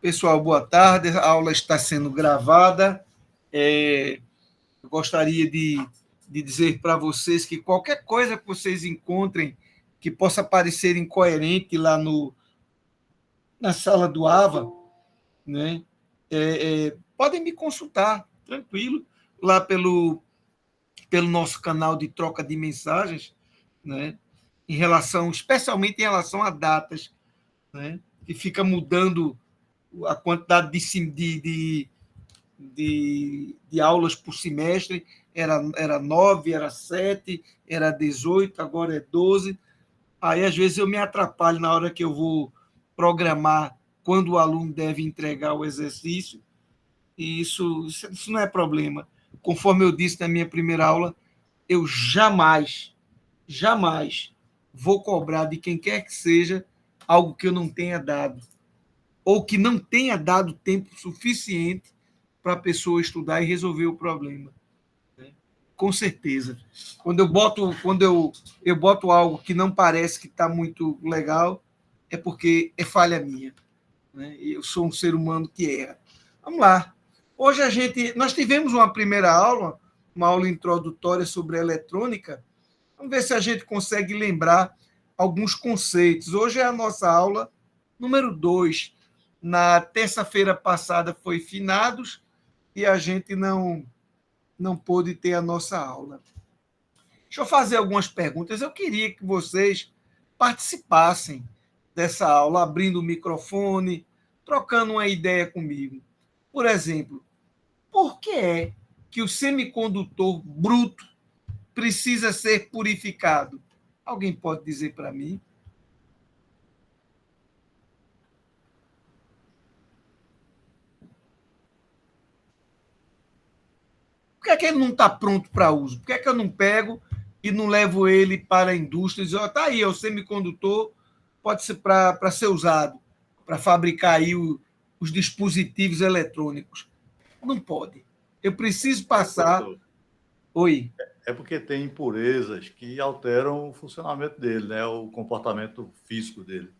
Pessoal, boa tarde. A aula está sendo gravada. Eu gostaria de dizer para vocês que qualquer coisa que vocês encontrem que possa parecer incoerente lá na sala do AVA, né, podem me consultar, tranquilo, lá pelo nosso canal de troca de mensagens, né, especialmente em relação a datas, né, que fica mudando a quantidade de aulas por semestre, era 9, era 7, era 18, agora é 12. Aí, às vezes, eu me atrapalho na hora que eu vou programar quando o aluno deve entregar o exercício, e isso não é problema. Conforme eu disse na minha primeira aula, eu jamais vou cobrar de quem quer que seja algo que eu não tenha dado, ou que não tenha dado tempo suficiente para a pessoa estudar e resolver o problema. Né? Com certeza. Quando eu boto algo que não parece que está muito legal, é porque é falha minha. Né? Eu sou um ser humano que erra. Vamos lá. Hoje nós tivemos uma primeira aula, uma aula introdutória sobre eletrônica. Vamos ver se a gente consegue lembrar alguns conceitos. Hoje é a nossa aula número 2. Na terça-feira passada foi finados e a gente não pôde ter a nossa aula. Deixa eu fazer algumas perguntas. Eu queria que vocês participassem dessa aula, abrindo o microfone, trocando uma ideia comigo. Por exemplo, por que é que o semicondutor bruto precisa ser purificado? Alguém pode dizer para mim? Por que é que ele não está pronto para uso? Por que é que eu não pego e não levo ele para a indústria e dizer, está aí, é o semicondutor, pode ser para ser usado, para fabricar aí os dispositivos eletrônicos. Não pode. Eu preciso passar. Professor, Oi. é porque tem impurezas que alteram o funcionamento dele, né? O comportamento físico dele.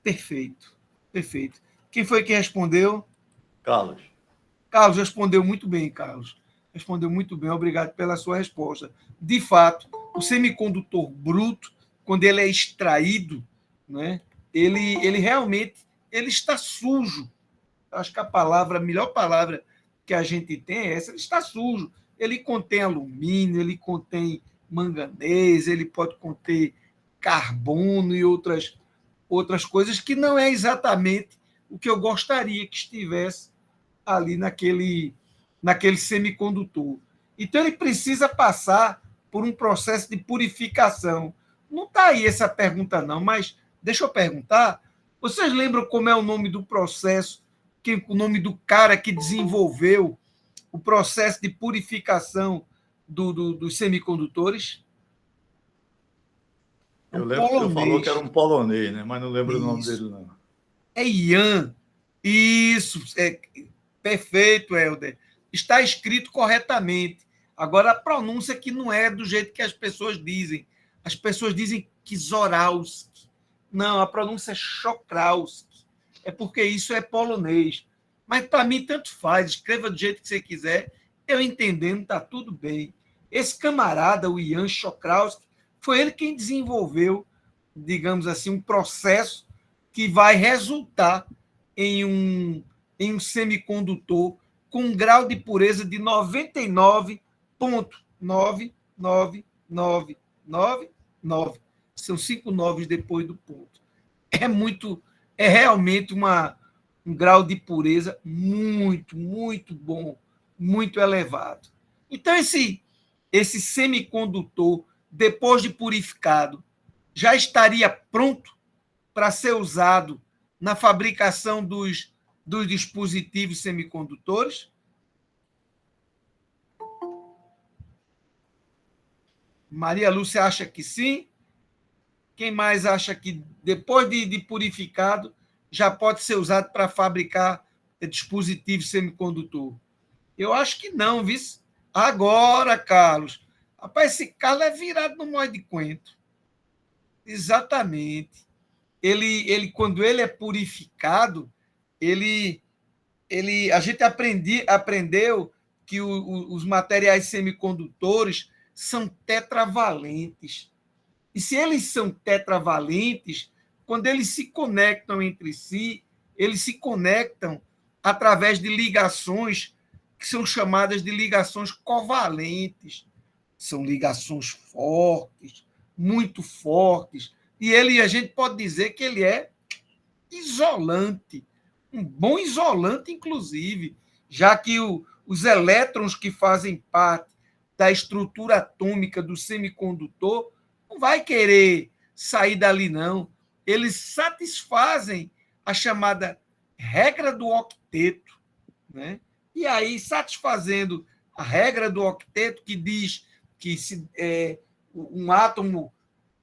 Perfeito. Perfeito. Quem foi que respondeu? Carlos, Carlos respondeu muito bem, Carlos. Respondeu muito bem, obrigado pela sua resposta. De fato, o semicondutor bruto, quando ele é extraído, né, ele realmente ele está sujo. Acho que a melhor palavra que a gente tem é essa, ele está sujo. Ele contém alumínio, ele contém manganês, ele pode conter carbono e outras coisas que não é exatamente o que eu gostaria que estivesse ali naquele semicondutor. Então, ele precisa passar por um processo de purificação. Não está aí essa pergunta, não, mas deixa eu perguntar. Vocês lembram como é o nome do processo, o nome do cara que desenvolveu o processo de purificação dos semicondutores? É um eu lembro que o senhor falou que era polonês. um polonês, né? Mas não lembro o nome Isso. dele, não. É Ian. Isso. Perfeito, Helder. Está escrito corretamente. Agora, a pronúncia que não é do jeito que as pessoas dizem. As pessoas dizem Kizorowski. Não, a pronúncia é Chokrowski. É porque isso é polonês. Mas, para mim, tanto faz. Escreva do jeito que você quiser. Eu entendendo, está tudo bem. Esse camarada, o Ian Chokrowski, foi ele quem desenvolveu, digamos assim, um processo que vai resultar em um semicondutor com um grau de pureza de 99,99999. São 5 noves depois do ponto. É realmente um grau de pureza muito, muito bom, muito elevado. Então, esse semicondutor, depois de purificado, já estaria pronto para ser usado na fabricação dos dispositivos semicondutores? Maria Lúcia acha que sim. Quem mais acha que depois de purificado já pode ser usado para fabricar dispositivo semicondutor? Eu acho que não, viu? Agora, Carlos. Rapaz, esse Carlos é virado no molde de coentro. Exatamente. Quando ele é purificado, a gente aprendeu que os materiais semicondutores são tetravalentes. E se eles são tetravalentes, quando eles se conectam entre si, eles se conectam através de ligações que são chamadas de ligações covalentes. São ligações fortes, muito fortes. E a gente pode dizer que ele é isolante, um bom isolante, inclusive, já que os elétrons que fazem parte da estrutura atômica do semicondutor não vai querer sair dali, não. Eles satisfazem a chamada regra do octeto, né? E aí, satisfazendo a regra do octeto, que diz que um átomo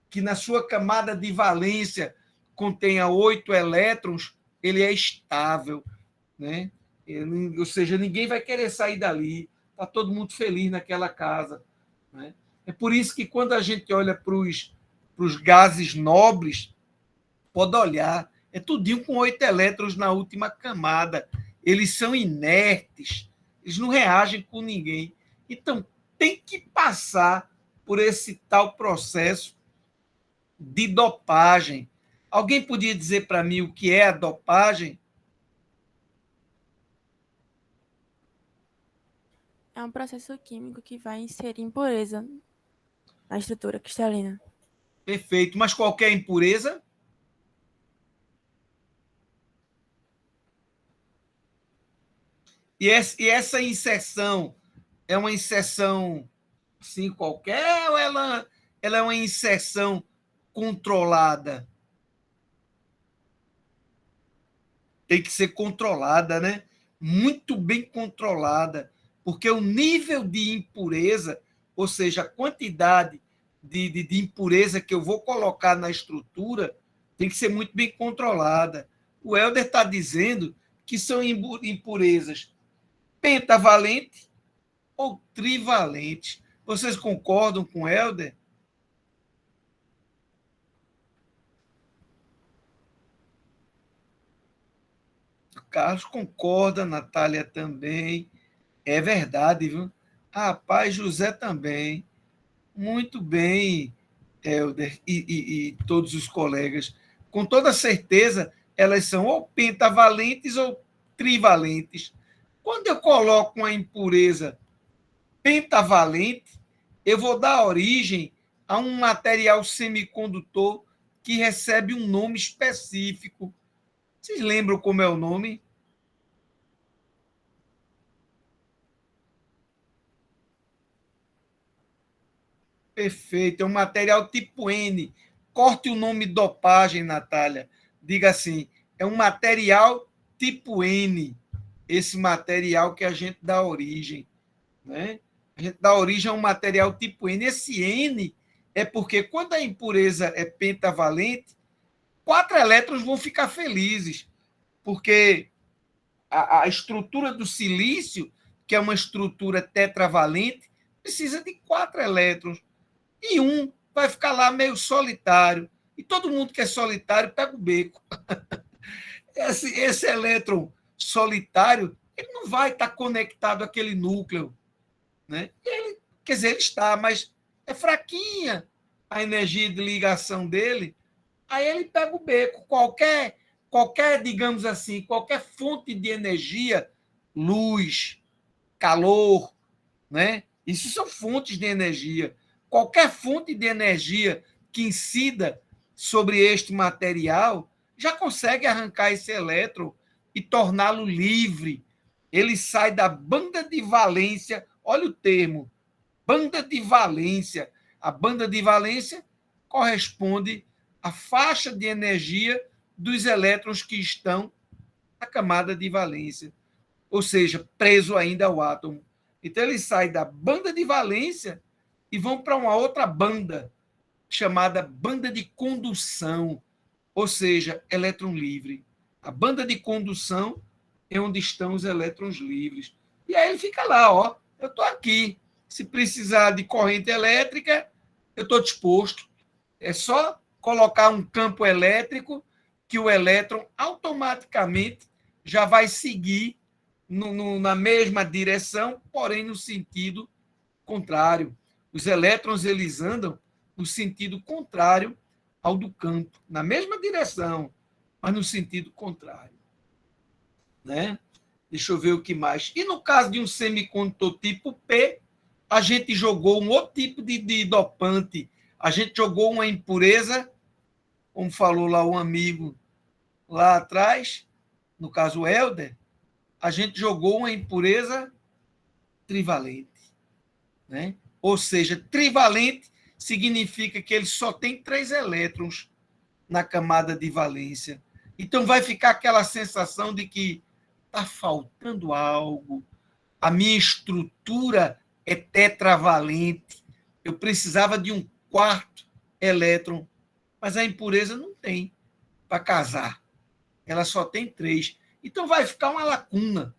que na sua camada de valência contenha 8 elétrons, ele é estável, né? Ou seja, ninguém vai querer sair dali, está todo mundo feliz naquela casa, né? É por isso que quando a gente olha para os gases nobres, pode olhar, é tudinho com 8 elétrons na última camada. Eles são inertes, eles não reagem com ninguém. Então, tem que passar por esse tal processo de dopagem. Alguém podia dizer para mim o que é a dopagem? É um processo químico que vai inserir impureza na estrutura cristalina. Perfeito, mas qualquer impureza? E essa inserção é uma inserção assim qualquer ou ela é uma inserção controlada? Tem que ser controlada, né? Muito bem controlada, porque o nível de impureza, ou seja, a quantidade de impureza que eu vou colocar na estrutura, tem que ser muito bem controlada. O Helder está dizendo que são impurezas pentavalentes ou trivalentes. Vocês concordam com o Helder? Carlos concorda, Natália também. É verdade, viu? Rapaz, José também. Muito bem, Helder e todos os colegas. Com toda certeza, elas são ou pentavalentes ou trivalentes. Quando eu coloco uma impureza pentavalente, eu vou dar origem a um material semicondutor que recebe um nome específico. Vocês lembram como é o nome? Perfeito, é um material tipo N. Corte o nome dopagem, Natália. Diga assim, é um material tipo N, esse material que a gente dá origem, né? A gente dá origem a um material tipo N. Esse N é porque quando a impureza é pentavalente, 4 elétrons vão ficar felizes, porque a estrutura do silício, que é uma estrutura tetravalente, precisa de 4 elétrons. E um vai ficar lá meio solitário. E todo mundo que é solitário pega o beco. Esse elétron solitário, ele não vai estar conectado àquele núcleo, né? Quer dizer, ele está, mas é fraquinha a energia de ligação dele. Aí ele pega o beco. Qualquer, digamos assim, qualquer fonte de energia, luz, calor, né? Isso são fontes de energia. Qualquer fonte de energia que incida sobre este material já consegue arrancar esse elétron e torná-lo livre. Ele sai da banda de valência, olha o termo, banda de valência. A banda de valência corresponde à faixa de energia dos elétrons que estão na camada de valência, ou seja, preso ainda ao átomo. Então, ele sai da banda de valência e vão para uma outra banda, chamada banda de condução, ou seja, elétron livre. A banda de condução é onde estão os elétrons livres. E aí ele fica lá, ó, eu estou aqui. Se precisar de corrente elétrica, eu estou disposto. É só colocar um campo elétrico que o elétron automaticamente já vai seguir na mesma direção, porém no sentido contrário. Os elétrons eles andam no sentido contrário ao do campo, na mesma direção, mas no sentido contrário. Né? Deixa eu ver o que mais. E no caso de um semicondutor tipo P, a gente jogou um outro tipo de dopante. A gente jogou uma impureza, como falou lá um amigo lá atrás, no caso o Helder, a gente jogou uma impureza trivalente. Né? Ou seja, trivalente significa que ele só tem 3 elétrons na camada de valência. Então vai ficar aquela sensação de que está faltando algo, a minha estrutura é tetravalente, eu precisava de um 4º elétron, mas a impureza não tem para casar, ela só tem 3. Então vai ficar uma lacuna,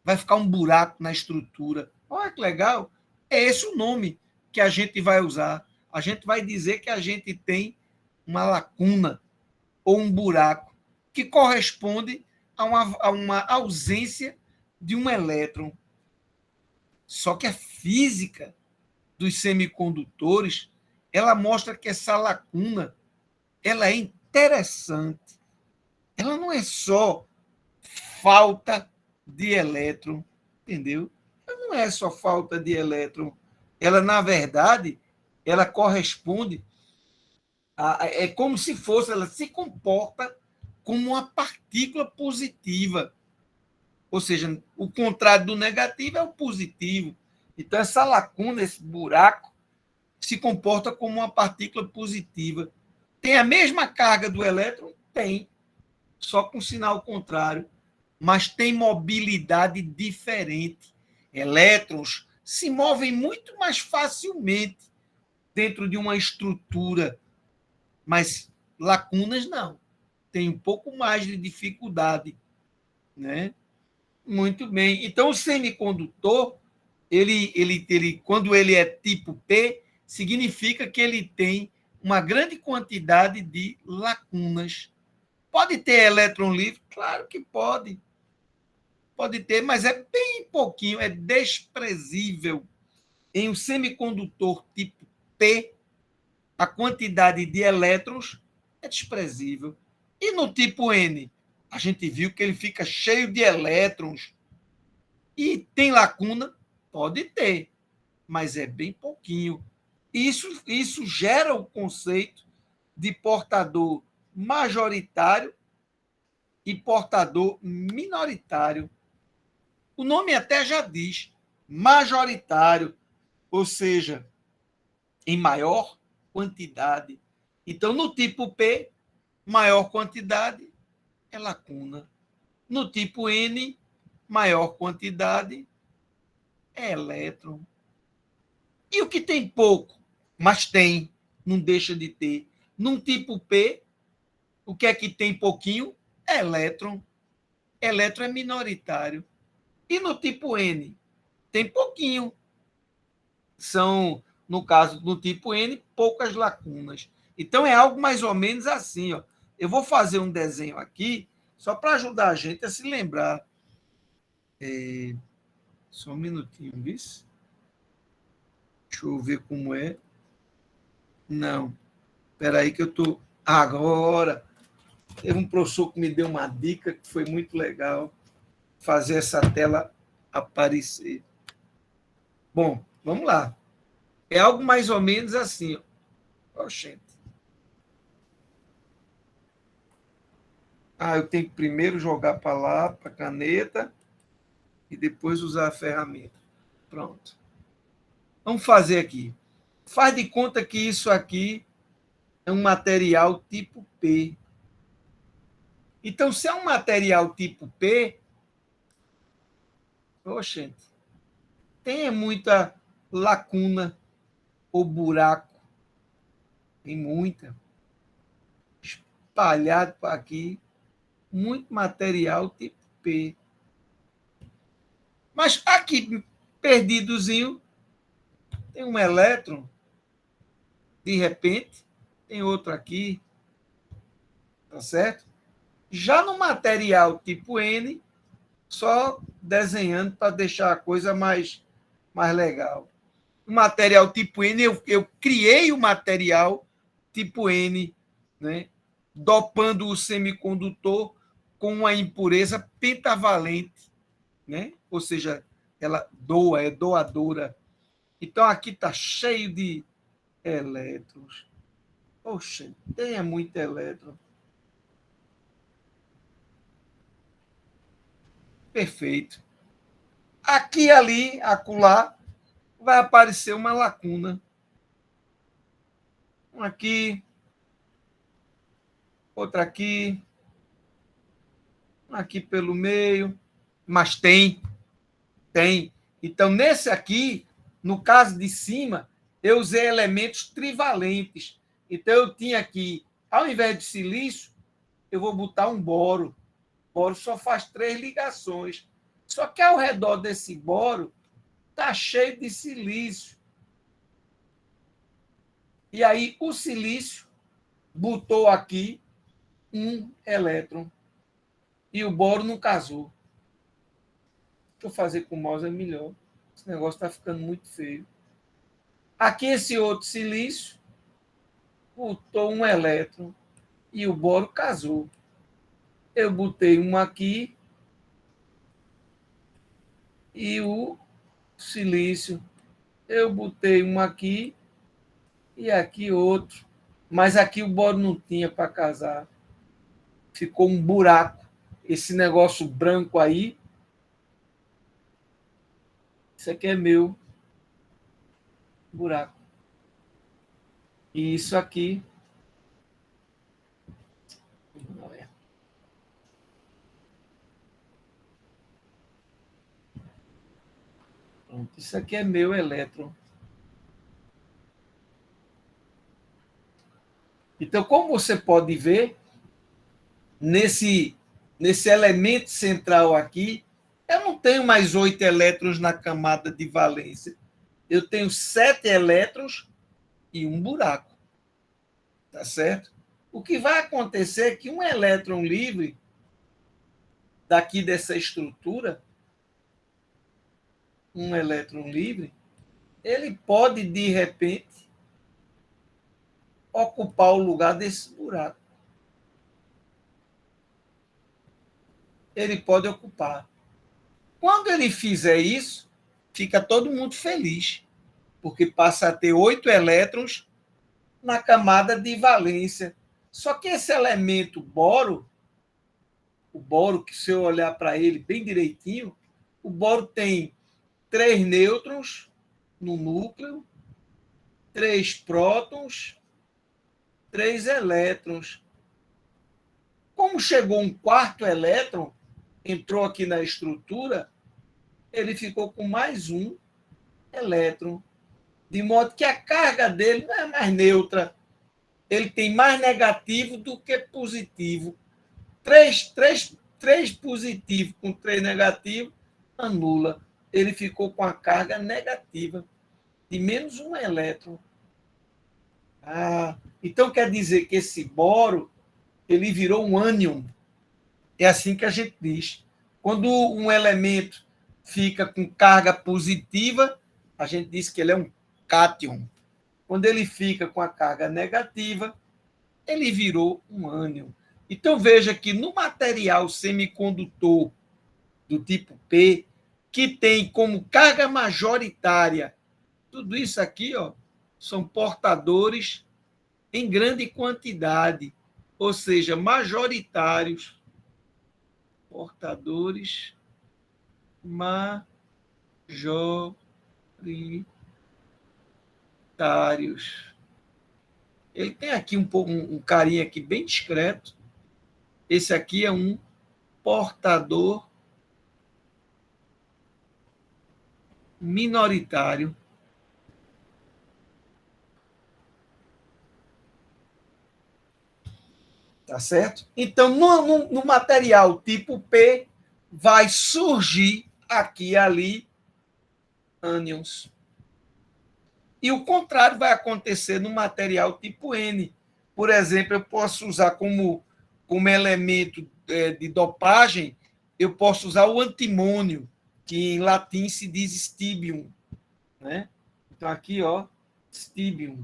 vai ficar um buraco na estrutura. Olha que legal, é esse o nome que a gente vai usar. A gente vai dizer que a gente tem uma lacuna ou um buraco que corresponde a uma ausência de um elétron. Só que a física dos semicondutores, ela mostra que essa lacuna ela é interessante. Ela não é só falta de elétron, entendeu? Ela não é só falta de elétron. Ela, na verdade, ela corresponde é como se fosse, ela se comporta como uma partícula positiva. Ou seja, o contrário do negativo é o positivo. Então, essa lacuna, esse buraco, se comporta como uma partícula positiva. Tem a mesma carga do elétron? Tem, só com sinal contrário, mas tem mobilidade diferente. Elétrons se movem muito mais facilmente dentro de uma estrutura, mas lacunas não. Tem um pouco mais de dificuldade, né? Muito bem. Então, o semicondutor, quando ele é tipo P, significa que ele tem uma grande quantidade de lacunas. Pode ter elétron livre? Claro que pode. Pode ter, mas é bem pouquinho, é desprezível. Em um semicondutor tipo P, a quantidade de elétrons é desprezível. E no tipo N, a gente viu que ele fica cheio de elétrons. E tem lacuna? Pode ter, mas é bem pouquinho. Isso gera o conceito de portador majoritário e portador minoritário. O nome até já diz, majoritário, ou seja, em maior quantidade. Então, no tipo P, maior quantidade é lacuna. No tipo N, maior quantidade é elétron. E o que tem pouco, mas tem, não deixa de ter. Num tipo P, o que é que tem pouquinho? É elétron. Elétron é minoritário. E no tipo N, tem pouquinho. São, no caso do tipo N, poucas lacunas. Então é algo mais ou menos assim. Ó. Eu vou fazer um desenho aqui, só para ajudar a gente a se lembrar. Só um minutinho, viu? Deixa eu ver como é. Não. Espera aí que eu estou... Agora! Teve um professor que me deu uma dica que foi muito legal. Fazer essa tela aparecer. Bom, vamos lá. É algo mais ou menos assim. Oxente. Eu tenho que primeiro jogar para lá, para a caneta, e depois usar a ferramenta. Pronto. Vamos fazer aqui. Faz de conta que isso aqui é um material tipo P. Então, se é um material tipo P, oxente, tem muita lacuna ou buraco. Tem muita. Espalhado para aqui. Muito material tipo P. Mas aqui, perdidozinho, tem um elétron. De repente, tem outro aqui. Tá certo? Já no material tipo N, Só desenhando para deixar a coisa mais legal. O material tipo N, eu criei o material tipo N, né? Dopando o semicondutor com uma impureza pentavalente, né? Ou seja, ela doa, é doadora. Então, aqui está cheio de elétrons. Poxa, tem muito elétron. Perfeito. Aqui, ali, acolá, vai aparecer uma lacuna. Uma aqui, outra aqui, uma aqui pelo meio. Mas tem. Então, nesse aqui, no caso de cima, eu usei elementos trivalentes. Então, eu tinha aqui, ao invés de silício, eu vou botar um boro. O boro só faz 3 ligações. Só que ao redor desse boro está cheio de silício. E aí o silício botou aqui um elétron. E o boro não casou. Deixa eu fazer com o mouse, é melhor. Esse negócio está ficando muito feio. Aqui esse outro silício botou um elétron e o boro casou. Eu botei um aqui e o silício. Eu botei um aqui e aqui outro. Mas aqui o boro não tinha para casar. Ficou um buraco. Esse negócio branco aí, isso aqui é meu buraco. E isso aqui, pronto, isso aqui é meu elétron. Então, como você pode ver, nesse elemento central aqui, eu não tenho mais 8 elétrons na camada de valência. Eu tenho 7 elétrons e um buraco. Tá certo? O que vai acontecer é que um elétron livre daqui dessa estrutura, um elétron livre, ele pode, de repente, ocupar o lugar desse buraco. Ele pode ocupar. Quando ele fizer isso, fica todo mundo feliz, porque passa a ter 8 elétrons na camada de valência. Só que esse elemento boro, o boro, que se eu olhar para ele bem direitinho, o boro tem 3 nêutrons no núcleo, 3 prótons, 3 elétrons. Como chegou um quarto elétron, entrou aqui na estrutura, ele ficou com mais um elétron, de modo que a carga dele não é mais neutra. Ele tem mais negativo do que positivo. 3 positivos com 3 negativos, anula. Ele ficou com a carga negativa de menos um elétron. Então quer dizer que esse boro ele virou um ânion. É assim que a gente diz. Quando um elemento fica com carga positiva, a gente diz que ele é um cátion. Quando ele fica com a carga negativa, ele virou um ânion. Então veja que no material semicondutor do tipo P, que tem como carga majoritária, tudo isso aqui, ó, são portadores em grande quantidade, ou seja, majoritários, portadores majoritários. Ele tem aqui um carinha aqui bem discreto. Esse aqui é um portador minoritário. Tá certo? Então, no material tipo P, vai surgir aqui e ali ânions. E o contrário vai acontecer no material tipo N. Por exemplo, eu posso usar como elemento de dopagem eu posso usar o antimônio, que em latim se diz stibium, né? Então, aqui, ó, stibium.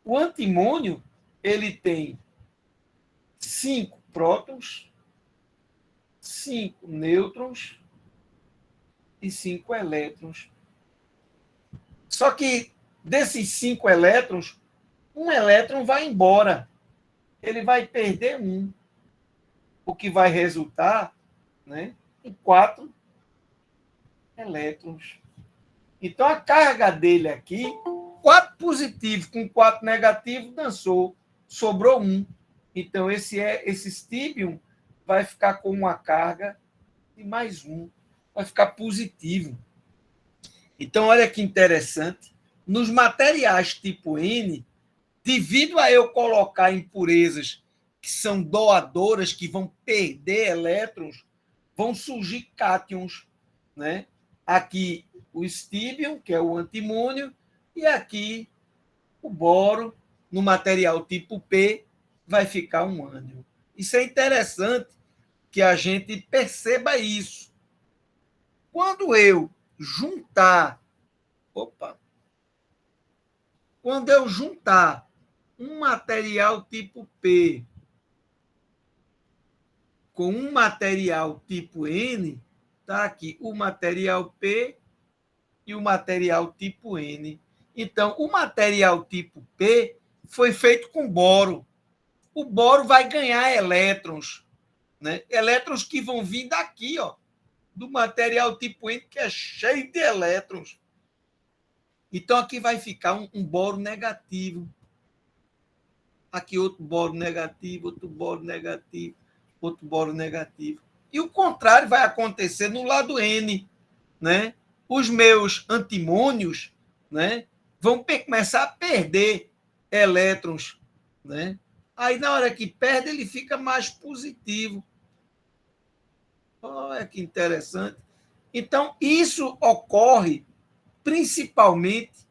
O antimônio, ele tem 5 prótons, 5 nêutrons e 5 elétrons. Só que desses 5 elétrons, um elétron vai embora. Ele vai perder um, o que vai resultar, né, em 4 elétrons. Então, a carga dele aqui, 4 positivos com 4 negativos, dançou. Sobrou 1. Então, esse stibium vai ficar com uma carga de mais 1. Vai ficar positivo. Então, olha que interessante. Nos materiais tipo N, devido a eu colocar impurezas que são doadoras, que vão perder elétrons, vão surgir cátions, né? Aqui o stibium, que é o antimônio, e aqui o boro, no material tipo P, vai ficar um ânion. Isso é interessante que a gente perceba isso. Quando eu juntar, quando eu juntar um material tipo P com um material tipo N, tá aqui o material P e o material tipo N. Então, o material tipo P foi feito com boro. O boro vai ganhar elétrons, né? Elétrons que vão vir daqui, ó, do material tipo N, que é cheio de elétrons. Então, aqui vai ficar um boro negativo. Aqui outro boro negativo, outro boro negativo, outro boro negativo. E o contrário vai acontecer no lado N, né? Os meus antimônios, né, vão começar a perder elétrons, né? Aí, na hora que perde, ele fica mais positivo. Olha que interessante. Então, isso ocorre principalmente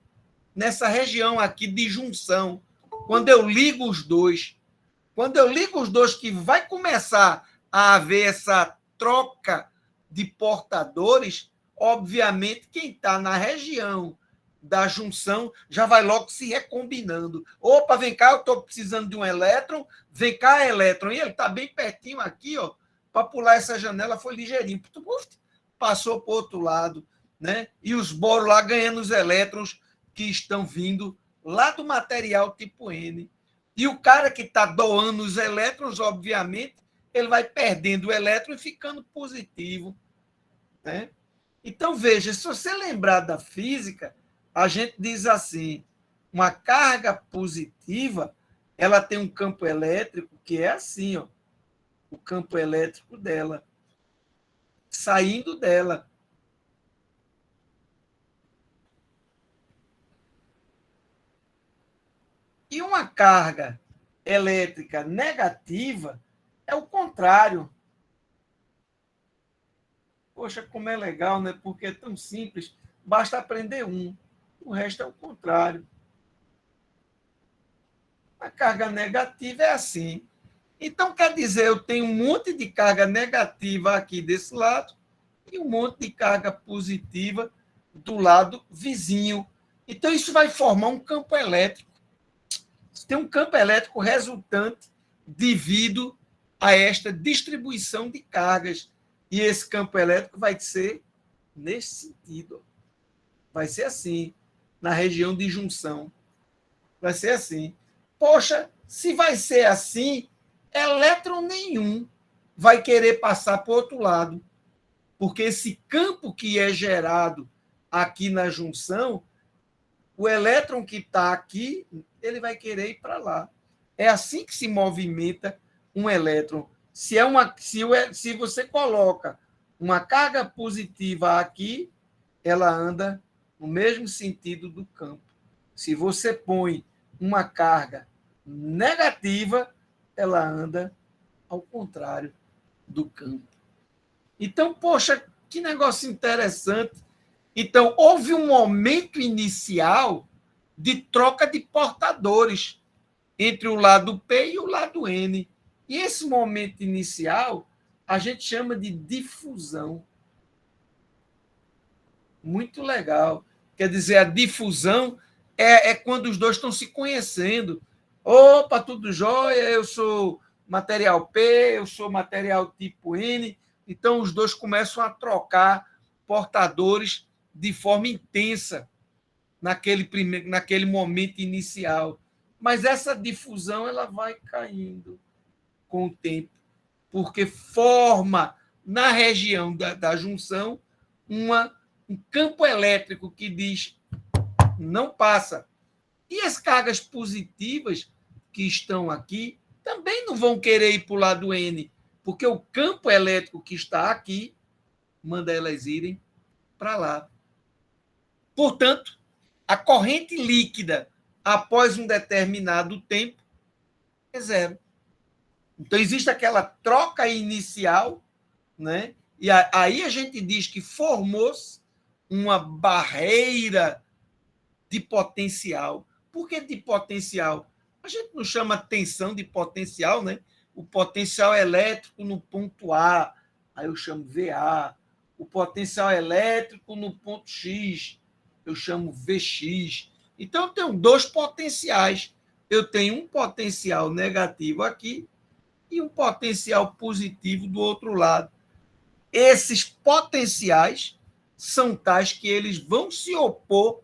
nessa região aqui de junção, quando eu ligo os dois. Quando eu ligo os dois, que vai começar a haver essa troca de portadores, obviamente, quem está na região da junção já vai logo se recombinando. Opa, vem cá, eu estou precisando de um elétron, vem cá, elétron. E ele está bem pertinho aqui, ó, para pular essa janela, foi ligeirinho. Passou para o outro lado, né? E os boros lá ganhando os elétrons que estão vindo lá do material tipo N. E o cara que está doando os elétrons, obviamente, ele vai perdendo o elétron e ficando positivo, né? Então, veja, se você lembrar da física, a gente diz assim, uma carga positiva, ela tem um campo elétrico que é assim, ó, o campo elétrico dela, saindo dela. E uma carga elétrica negativa é o contrário. Poxa, como é legal, né? Porque é tão simples. Basta aprender um. O resto é o contrário. A carga negativa é assim. Então, quer dizer, eu tenho um monte de carga negativa aqui desse lado e um monte de carga positiva do lado vizinho. Então, isso vai formar um campo elétrico. Tem um campo elétrico resultante devido a esta distribuição de cargas. E esse campo elétrico vai ser nesse sentido. Vai ser assim, na região de junção. Vai ser assim. Poxa, se vai ser assim, elétron nenhum vai querer passar para o outro lado. Porque esse campo que é gerado aqui na junção, o elétron que está aqui, ele vai querer ir para lá. É assim que se movimenta um elétron. Se você coloca uma carga positiva aqui, ela anda no mesmo sentido do campo. Se você põe uma carga negativa, ela anda ao contrário do campo. Então, poxa, que negócio interessante. Então, houve um momento inicial de troca de portadores entre o lado P e o lado N. E esse momento inicial a gente chama de difusão. Muito legal. Quer dizer, a difusão é quando os dois estão se conhecendo. Opa, tudo jóia, eu sou material P, eu sou material tipo N. Então, os dois começam a trocar portadores de forma intensa naquele momento inicial. Mas essa difusão ela vai caindo com o tempo, porque forma na região da junção um campo elétrico que diz não passa. E as cargas positivas que estão aqui também não vão querer ir para o lado N, porque o campo elétrico que está aqui manda elas irem para lá. Portanto, a corrente líquida, após um determinado tempo, é zero. Então, existe aquela troca inicial, né? E aí a gente diz que formou-se uma barreira de potencial. Por que de potencial? A gente não chama tensão de potencial, né? O potencial elétrico no ponto A, aí eu chamo VA. O potencial elétrico no ponto X, eu chamo VX. Então, eu tenho dois potenciais. Eu tenho um potencial negativo aqui e um potencial positivo do outro lado. Esses potenciais são tais que eles vão se opor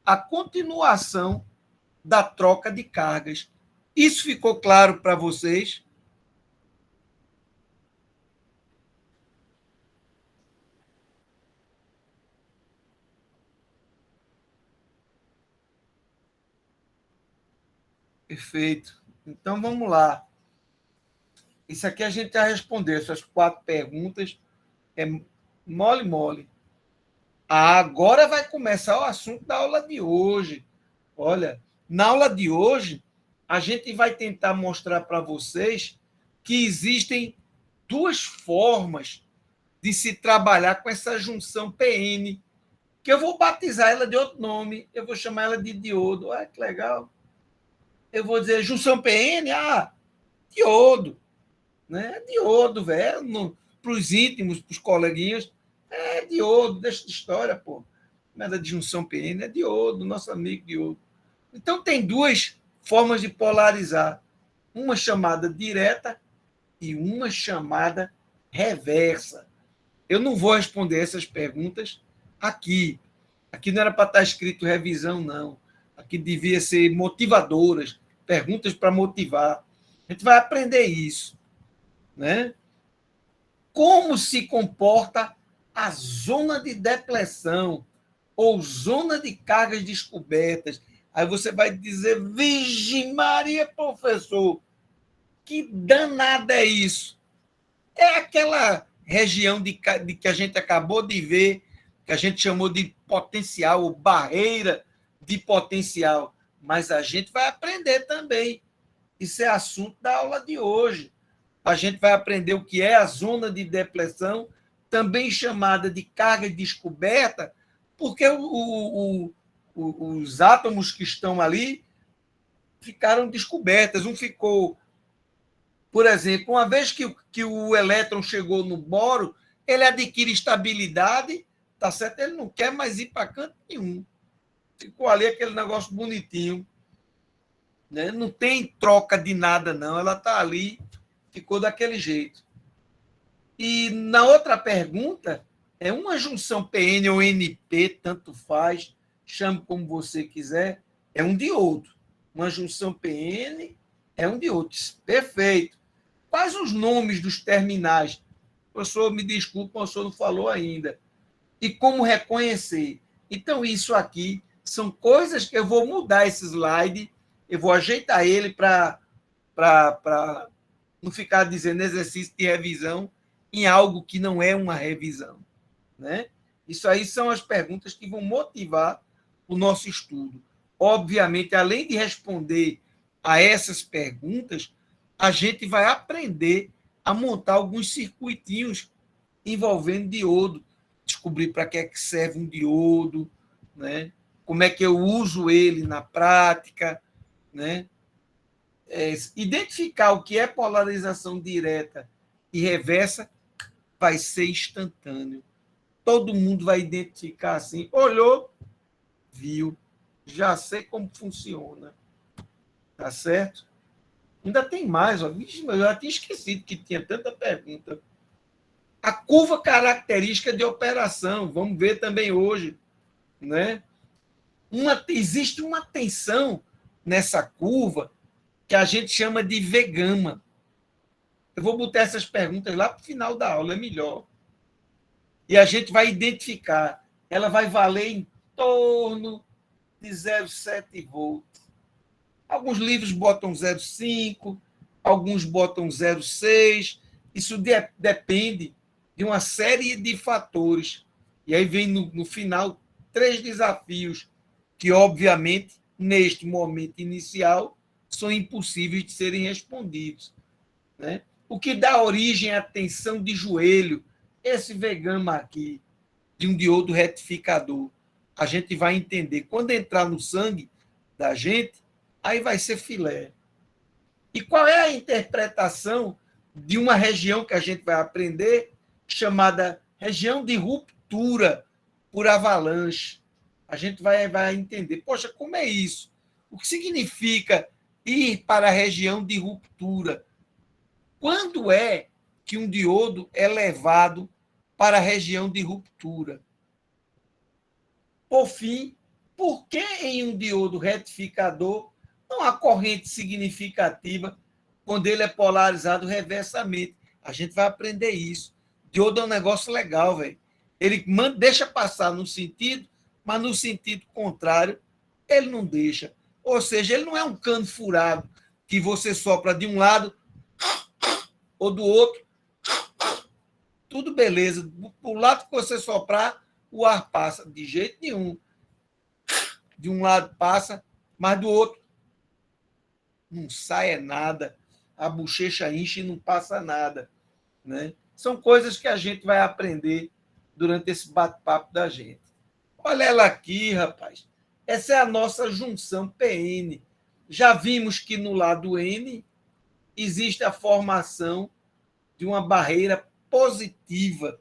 à continuação da troca de cargas. Isso ficou claro para vocês? Perfeito. Então, vamos lá. Isso aqui a gente já respondeu, essas 4 perguntas. É mole, mole. Agora vai começar o assunto da aula de hoje. Olha, na aula de hoje, a gente vai tentar mostrar para vocês que existem 2 formas de se trabalhar com essa junção PN, que eu vou batizar ela de outro nome, eu vou chamar ela de diodo. Olha que legal. Eu vou dizer junção PN, diodo. Né? Diodo, velho. Para os íntimos, para os coleguinhas, é diodo, deixa de história, pô. Nada de junção PN, é diodo, nosso amigo diodo. Então, tem 2 formas de polarizar. Uma chamada direta e uma chamada reversa. Eu não vou responder essas perguntas aqui. Aqui não era para estar escrito revisão, não. Aqui devia ser motivadoras, perguntas para motivar. A gente vai aprender isso, né? Como se comporta a zona de depressão ou zona de cargas descobertas? Aí você vai dizer, Virgem Maria, professor, que danada é isso? É aquela região de que a gente acabou de ver, que a gente chamou de potencial, ou barreira de potencial. Mas a gente vai aprender também. Isso é assunto da aula de hoje. A gente vai aprender o que é a zona de depressão, também chamada de carga descoberta, porque os átomos que estão ali ficaram descobertas. Um ficou, por exemplo, uma vez que o elétron chegou no boro, ele adquire estabilidade, tá certo? Ele não quer mais ir para canto nenhum. Ficou ali aquele negócio bonitinho. Né? Não tem troca de nada, não. Ela está ali, ficou daquele jeito. E na outra pergunta, é uma junção PN ou NP, tanto faz, chame como você quiser, é um diodo. Uma junção PN é um diodo. Perfeito. Quais os nomes dos terminais? O professor, me desculpa, o professor não falou ainda. E como reconhecer? Então, isso aqui são coisas que eu vou mudar esse slide, eu vou ajeitar ele para não ficar dizendo exercício de revisão em algo que não é uma revisão. Né? Isso aí são as perguntas que vão motivar o nosso estudo. Obviamente, além de responder a essas perguntas, a gente vai aprender a montar alguns circuitinhos envolvendo diodo, descobrir para que é que serve um diodo, né? Como é que eu uso ele na prática, né? Identificar o que é polarização direta e reversa vai ser instantâneo. Todo mundo vai identificar assim, olhou, viu, já sei como funciona. Tá certo? Ainda tem mais, ó. Vixe, mas eu já tinha esquecido que tinha tanta pergunta. A curva característica de operação, vamos ver também hoje, né? Existe uma tensão nessa curva que a gente chama de V-gama. Eu vou botar essas perguntas lá para o final da aula, é melhor. E a gente vai identificar. Ela vai valer em torno de 0,7 volts. Alguns livros botam 0,5, alguns botam 0,6. Isso depende de uma série de fatores. E aí vem no final 3 desafios que, obviamente, neste momento inicial, são impossíveis de serem respondidos. Né? O que dá origem à tensão de joelho, esse V-gama aqui, de um diodo retificador, a gente vai entender. Quando entrar no sangue da gente, aí vai ser filé. E qual é a interpretação de uma região que a gente vai aprender, chamada região de ruptura por avalanche? A gente vai entender, poxa, como é isso? O que significa ir para a região de ruptura? Quando é que um diodo é levado para a região de ruptura? Por fim, por que em um diodo retificador não há corrente significativa quando ele é polarizado reversamente? A gente vai aprender isso. Diodo é um negócio legal, velho. Ele deixa passar no sentido, mas no sentido contrário, ele não deixa. Ou seja, ele não é um cano furado que você sopra de um lado ou do outro, tudo beleza. Para o lado que você soprar, o ar passa. De jeito nenhum. De um lado passa, mas do outro não sai nada. A bochecha enche e não passa nada. Né? São coisas que a gente vai aprender durante esse bate-papo da gente. Olha ela aqui, rapaz. Essa é a nossa junção PN. Já vimos que no lado N existe a formação de uma barreira positiva,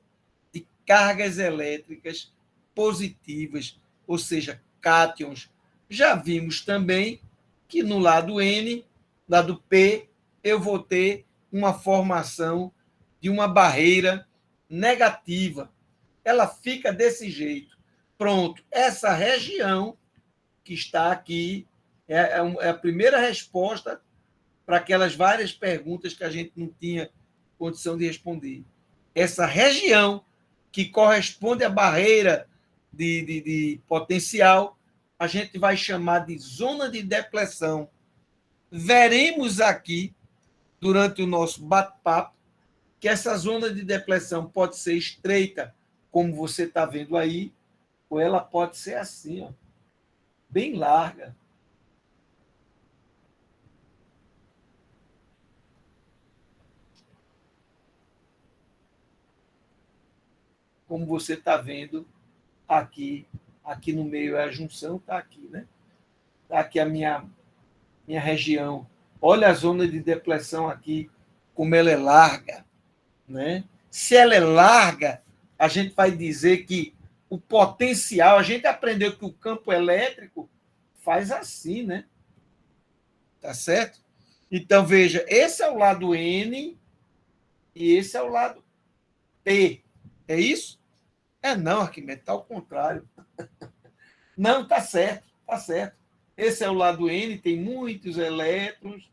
de cargas elétricas positivas, ou seja, cátions. Já vimos também que no lado N, lado P, eu vou ter uma formação de uma barreira negativa. Ela fica desse jeito. Pronto, essa região que está aqui é a primeira resposta para aquelas várias perguntas que a gente não tinha condição de responder. Essa região que corresponde à barreira de potencial, a gente vai chamar de zona de depressão. Veremos aqui, durante o nosso bate-papo, que essa zona de depressão pode ser estreita, como você está vendo aí, ou ela pode ser assim, ó, bem larga. Como você está vendo aqui no meio é a junção, está aqui, né? Está aqui a minha região. Olha a zona de depressão aqui, como ela é larga, né? Se ela é larga, a gente vai dizer que o potencial, a gente aprendeu que o campo elétrico faz assim, né? Tá certo? Então, veja, esse é o lado N e esse é o lado P. É isso? Não, Arquimedes, está ao contrário. Não, tá certo, tá certo. Esse é o lado N, tem muitos elétrons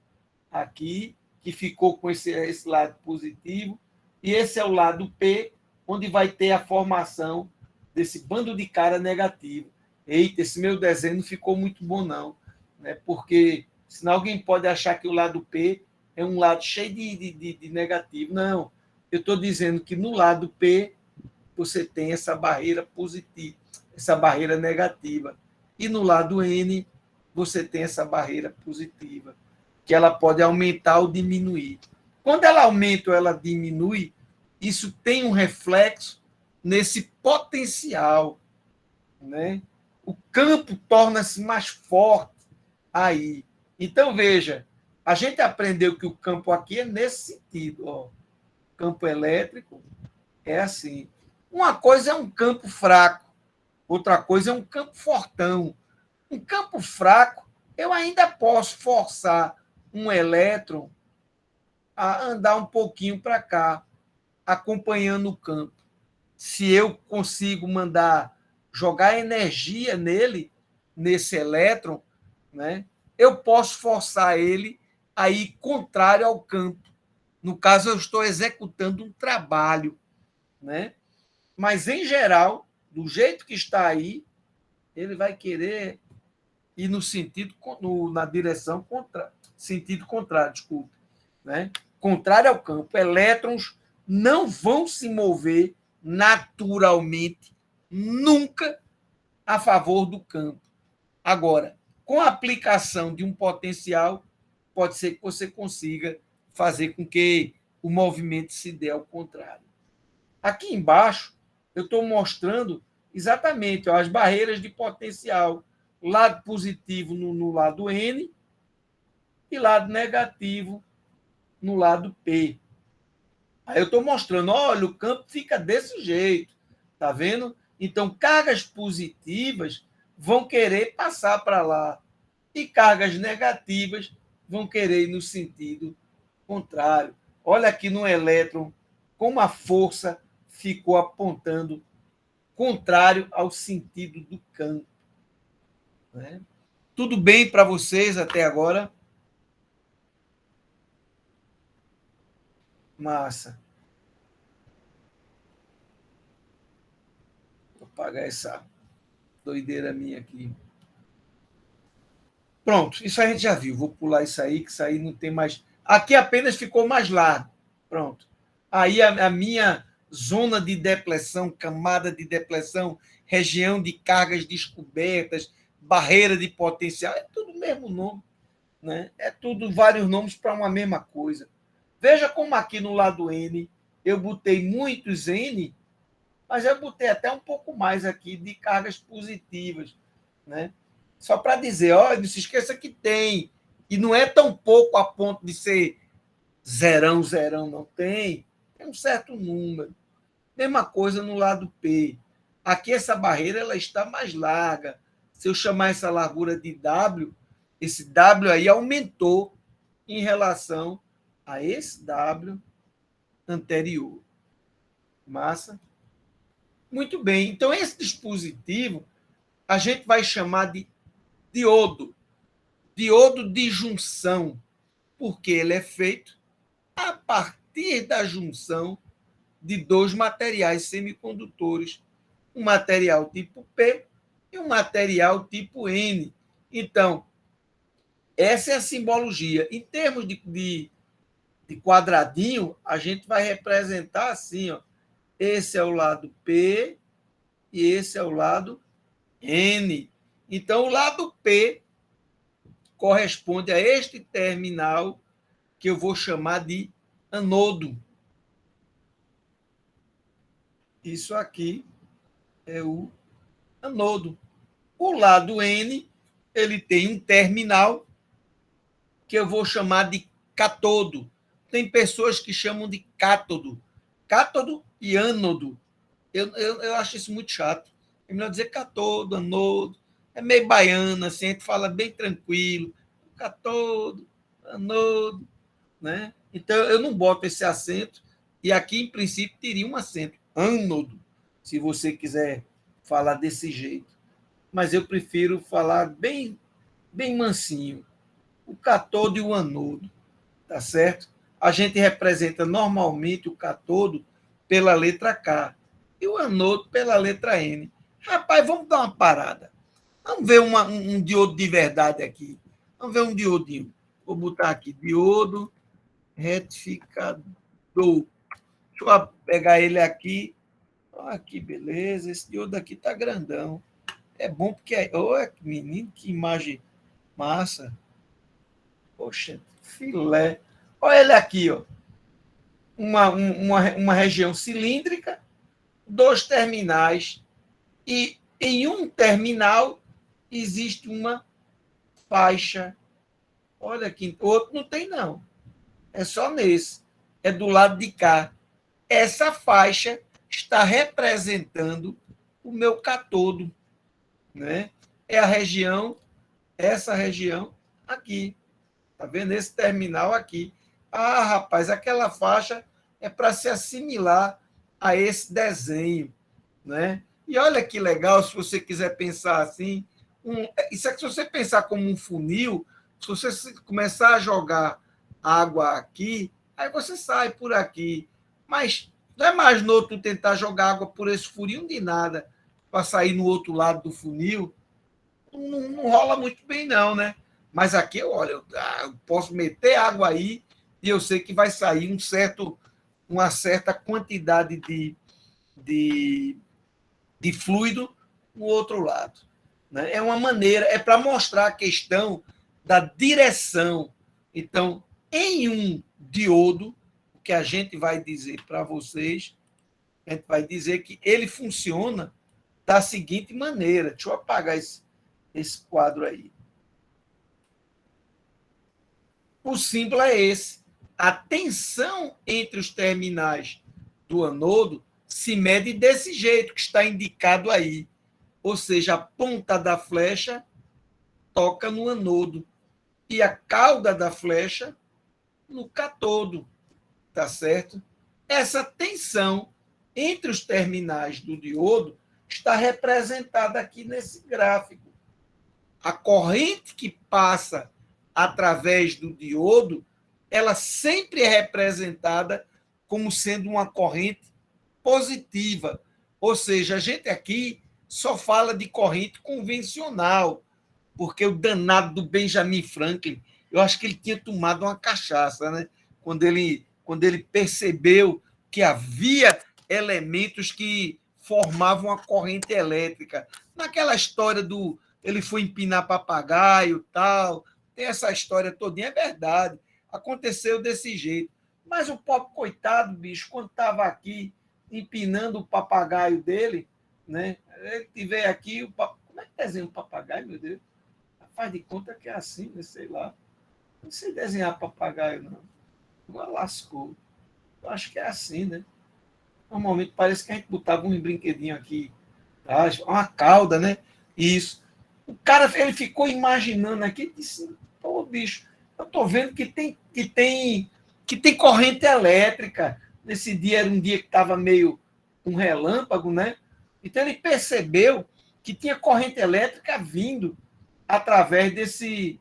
aqui, que ficou com esse lado positivo, e esse é o lado P, onde vai ter a formação desse bando de cara negativo. Eita, esse meu desenho não ficou muito bom, não, né? Porque senão alguém pode achar que o lado P é um lado cheio de negativo. Não, eu estou dizendo que no lado P você tem essa barreira positiva, essa barreira negativa. E no lado N, você tem essa barreira positiva, que ela pode aumentar ou diminuir. Quando ela aumenta ou ela diminui, isso tem um reflexo nesse potencial, né? O campo torna-se mais forte aí. Então, veja, a gente aprendeu que o campo aqui é nesse sentido, ó. Campo elétrico, É assim. Uma coisa é um campo fraco, outra coisa é um campo fortão. Um campo fraco, eu ainda posso forçar um elétron a andar um pouquinho para cá, acompanhando o campo. Se eu consigo mandar jogar energia nele, nesse elétron, né, eu posso forçar ele a ir contrário ao campo. No caso, eu estou executando um trabalho, né? Mas, em geral, do jeito que está aí, ele vai querer ir no sentido, na direção contrária, sentido contrário, desculpe, né? Contrário ao campo. Elétrons não vão se mover naturalmente, nunca a favor do campo. Agora, com a aplicação de um potencial, pode ser que você consiga fazer com que o movimento se dê ao contrário. Aqui embaixo, eu estou mostrando exatamente as barreiras de potencial. Lado positivo no lado N e lado negativo no lado P. Aí eu estou mostrando, olha, o campo fica desse jeito, tá vendo? Então, cargas positivas vão querer passar para lá e cargas negativas vão querer ir no sentido contrário. Olha aqui no elétron como a força ficou apontando contrário ao sentido do campo. Né? Tudo bem para vocês até agora? Massa. Vou apagar essa doideira minha aqui. Pronto, isso a gente já viu. Vou pular isso aí, que isso aí não tem mais. Aqui apenas ficou mais largo. Pronto. Aí a minha zona de depressão, camada de depressão, região de cargas descobertas, barreira de potencial, é tudo o mesmo nome. Né? É tudo vários nomes para uma mesma coisa. Veja como aqui no lado N eu botei muitos N, mas eu botei até um pouco mais aqui de cargas positivas. Né? Só para dizer, ó, não se esqueça que tem. E não é tão pouco a ponto de ser zerão, não tem. Tem um certo número. Mesma coisa no lado P. Aqui essa barreira ela está mais larga. Se eu chamar essa largura de W, esse W aí aumentou em relação a esse W anterior. Massa? Muito bem. Então, esse dispositivo a gente vai chamar de diodo. Diodo de junção, porque ele é feito a partir da junção de dois materiais semicondutores, um material tipo P e um material tipo N. Então, essa é a simbologia. Em termos de quadradinho, a gente vai representar assim, ó. Esse é o lado P e esse é o lado N. Então, o lado P corresponde a este terminal que eu vou chamar de anodo. Isso aqui é o anodo. O lado N, ele tem um terminal que eu vou chamar de catodo. Tem pessoas que chamam de cátodo. Cátodo e ânodo. Eu acho isso muito chato. É melhor dizer catodo, anodo. É meio baiano, assim, a gente fala bem tranquilo. Catodo, anodo. Né? Então, eu não boto esse acento. E aqui, em princípio, teria um acento. Ânodo, se você quiser falar desse jeito. Mas eu prefiro falar bem mansinho. O catodo e o anodo. Tá certo? A gente representa normalmente o catodo pela letra K e o anodo pela letra N. Rapaz, vamos dar uma parada. Vamos ver um diodo de verdade aqui. Vamos ver um diodinho. Vou botar aqui, diodo retificador. Deixa eu pegar ele aqui. Olha que beleza, esse diodo aqui tá grandão. É bom porque... Olha, menino, que imagem massa. Poxa, filé. Olha ele aqui, ó. Uma região cilíndrica, dois terminais, e em um terminal existe uma faixa. Olha aqui, outro não tem, não. É só nesse. É do lado de cá. Essa faixa está representando o meu cátodo, né? É a região, essa região aqui. Tá vendo? Esse terminal aqui. Ah, rapaz, aquela faixa é para se assimilar a esse desenho, né? E olha que legal, se você quiser pensar assim, isso é que se você pensar como um funil, se você começar a jogar água aqui, aí você sai por aqui. Mas não é mais novo tentar jogar água por esse funil de nada para sair no outro lado do funil. Não rola muito bem, não, né? Mas aqui, olha, eu posso meter água aí e eu sei que vai sair uma certa quantidade de fluido no outro lado. Né? É uma maneira, é para mostrar a questão da direção. Então, em um diodo, o que a gente vai dizer para vocês, a gente vai dizer que ele funciona da seguinte maneira. Deixa eu apagar esse quadro aí. O símbolo é esse. A tensão entre os terminais do anodo se mede desse jeito que está indicado aí. Ou seja, a ponta da flecha toca no anodo e a cauda da flecha no cátodo, tá certo? Essa tensão entre os terminais do diodo está representada aqui nesse gráfico. A corrente que passa através do diodo, ela sempre é representada como sendo uma corrente positiva. Ou seja, a gente aqui só fala de corrente convencional, porque o danado do Benjamin Franklin, eu acho que ele tinha tomado uma cachaça, né? Quando ele percebeu que havia elementos que formavam uma corrente elétrica. Naquela história do ele foi empinar papagaio, tal, tem essa história todinha, é verdade. Aconteceu desse jeito. Mas o pobre coitado, bicho, quando estava aqui empinando o papagaio dele, né? Ele tiver aqui, como é que desenha um papagaio, meu Deus? Faz de conta que é assim, né? Sei lá. Não sei desenhar papagaio, não. Agora lascou. Eu acho que é assim, né? Normalmente parece que a gente botava um brinquedinho aqui, tá? Uma cauda, né? Isso. O cara, ele ficou imaginando aqui e disse, pô, bicho, eu tô vendo que tem corrente elétrica. Nesse dia era um dia que estava meio um relâmpago, né? Então ele percebeu que tinha corrente elétrica vindo através desse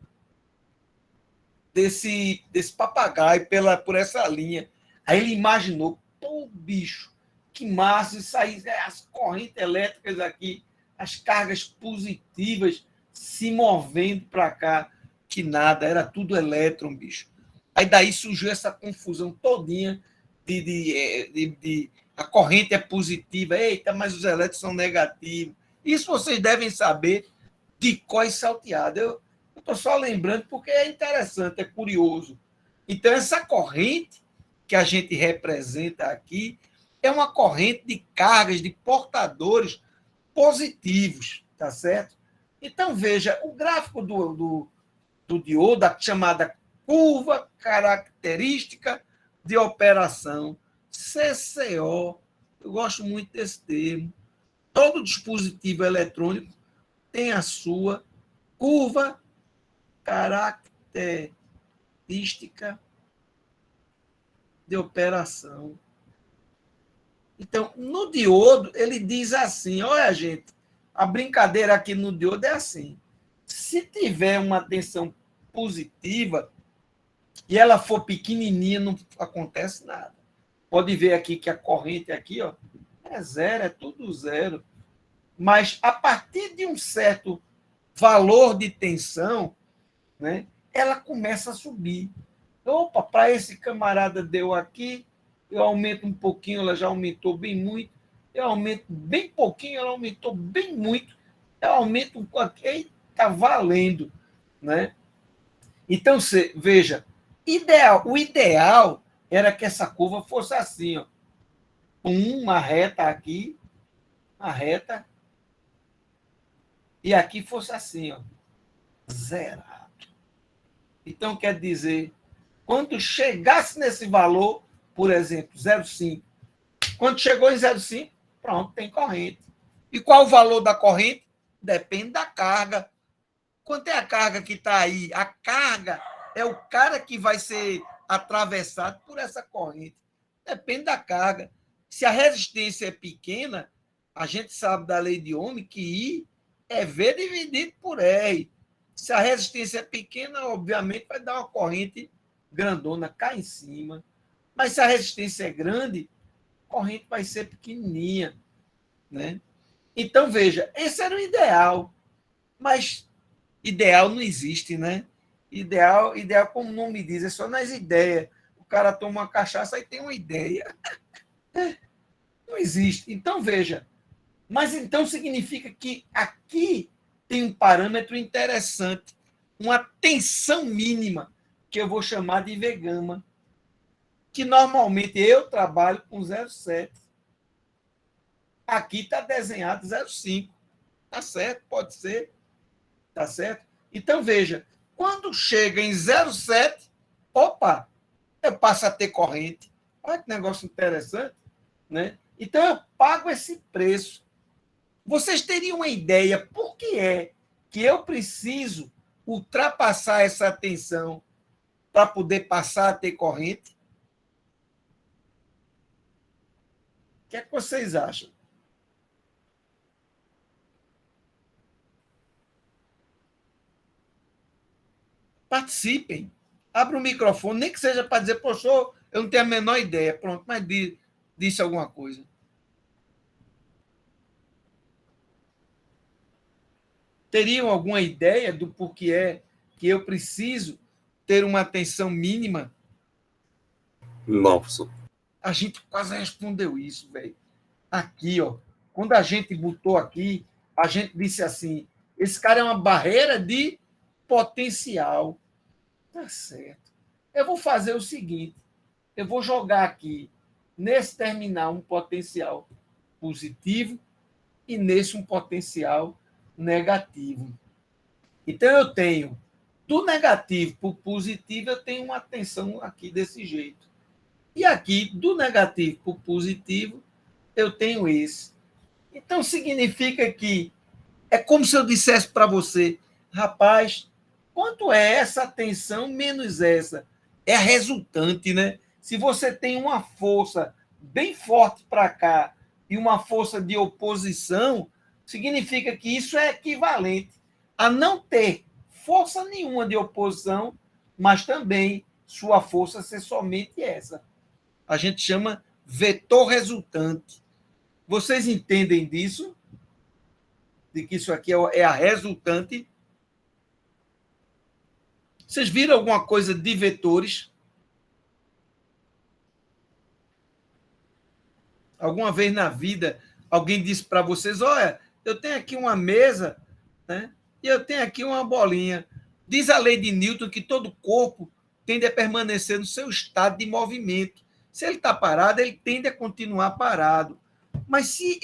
papagaio por essa linha. Aí ele imaginou, pô, bicho, que massa, isso aí, as correntes elétricas aqui, as cargas positivas se movendo para cá, que nada, era tudo elétron, bicho. Aí daí surgiu essa confusão todinha a corrente é positiva, eita, mas os elétrons são negativos. Isso vocês devem saber de cor e salteado. Eu estou só lembrando porque é interessante, é curioso. Então, essa corrente que a gente representa aqui é uma corrente de cargas, de portadores positivos, tá certo? Então, veja, o gráfico do diodo, a chamada curva característica de operação, CCO, eu gosto muito desse termo. Todo dispositivo eletrônico tem a sua curva característica de operação. Então, no diodo, ele diz assim, olha, gente, a brincadeira aqui no diodo é assim, se tiver uma tensão positiva e ela for pequenininha, não acontece nada. Pode ver aqui que a corrente aqui, ó, é zero, é tudo zero. Mas a partir de um certo valor de tensão, né, ela começa a subir. Opa, para esse camarada deu aqui, eu aumento um pouquinho, ela já aumentou bem muito, eu aumento bem pouquinho, ela aumentou bem muito, eu aumento um pouquinho, está valendo. Né? Então, veja, o ideal era que essa curva fosse assim, ó. Uma reta aqui, uma reta, e aqui fosse assim, ó, zerado. Então, quer dizer, quando chegasse nesse valor, por exemplo, 0,5, quando chegou em 0,5, Pronto, tem corrente. E qual o valor da corrente? Depende da carga. Quanto é a carga que está aí? A carga é o cara que vai ser atravessado por essa corrente. Depende da carga. Se a resistência é pequena, a gente sabe da lei de Ohm que I é V dividido por R. Se a resistência é pequena, obviamente vai dar uma corrente grandona cá em cima. Mas se a resistência é grande, a corrente vai ser pequenininha, né? Então, veja, esse era o ideal. Mas ideal não existe, né? Ideal, como o nome diz, é só nas ideias. O cara toma uma cachaça e tem uma ideia. Não existe. Então, veja. Mas então significa que aqui tem um parâmetro interessante, uma tensão mínima, que eu vou chamar de V gama, que normalmente eu trabalho com 0,7. Aqui está desenhado 0,5. Tá certo? Pode ser. Tá certo? Então, veja, quando chega em 0,7, opa, eu passo a ter corrente. Olha que negócio interessante, né? Então, eu pago esse preço. Vocês teriam uma ideia por que é que eu preciso ultrapassar essa tensão para poder passar a ter corrente? O que é que vocês acham? Participem. Abra o microfone, nem que seja para dizer, professor, eu não tenho a menor ideia. Pronto, mas disse alguma coisa. Teriam alguma ideia do porquê é que eu preciso ter uma atenção mínima? Não, professor. A gente quase respondeu isso, velho. Aqui, ó. Quando a gente botou aqui, a gente disse assim, esse cara é uma barreira de potencial. Tá certo. Eu vou fazer o seguinte, eu vou jogar aqui, nesse terminal, um potencial positivo e nesse um potencial negativo. Então, eu tenho, do negativo para o positivo, eu tenho uma tensão aqui desse jeito. E aqui, do negativo para o positivo, eu tenho esse. Então, significa que é como se eu dissesse para você, rapaz, quanto é essa tensão menos essa? É a resultante, né? Se você tem uma força bem forte para cá e uma força de oposição, significa que isso é equivalente a não ter força nenhuma de oposição, mas também sua força ser somente essa. A gente chama vetor resultante. Vocês entendem disso? De que isso aqui é a resultante? Vocês viram alguma coisa de vetores? Alguma vez na vida, alguém disse para vocês, olha, eu tenho aqui uma mesa, né? E eu tenho aqui uma bolinha. Diz a lei de Newton que todo corpo tende a permanecer no seu estado de movimento. Se ele está parado, ele tende a continuar parado. Mas se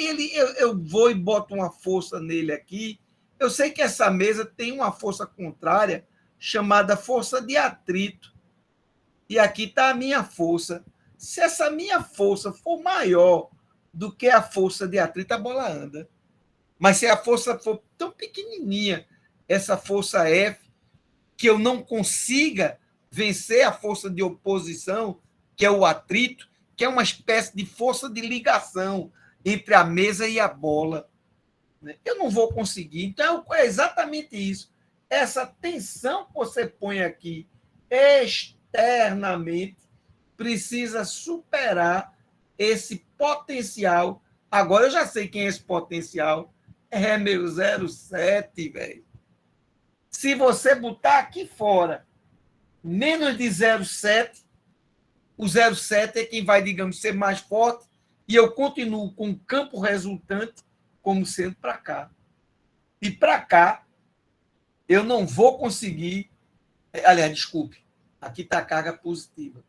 eu vou e boto uma força nele aqui, eu sei que essa mesa tem uma força contrária chamada força de atrito. E aqui está a minha força. Se essa minha força for maior do que a força de atrito, a bola anda. Mas se a força for tão pequenininha, essa força F, que eu não consiga vencer a força de oposição, que é o atrito, que é uma espécie de força de ligação entre a mesa e a bola, eu não vou conseguir. Então, é exatamente isso. Essa tensão que você põe aqui externamente precisa superar esse potencial. Agora eu já sei quem é esse potencial. É meu 0,7, velho. Se você botar aqui fora menos de 0,7, o 0,7 é quem vai, digamos, ser mais forte e eu continuo com o campo resultante como sendo para cá. E para cá, eu não vou conseguir... Aliás, desculpe, aqui está a carga positiva.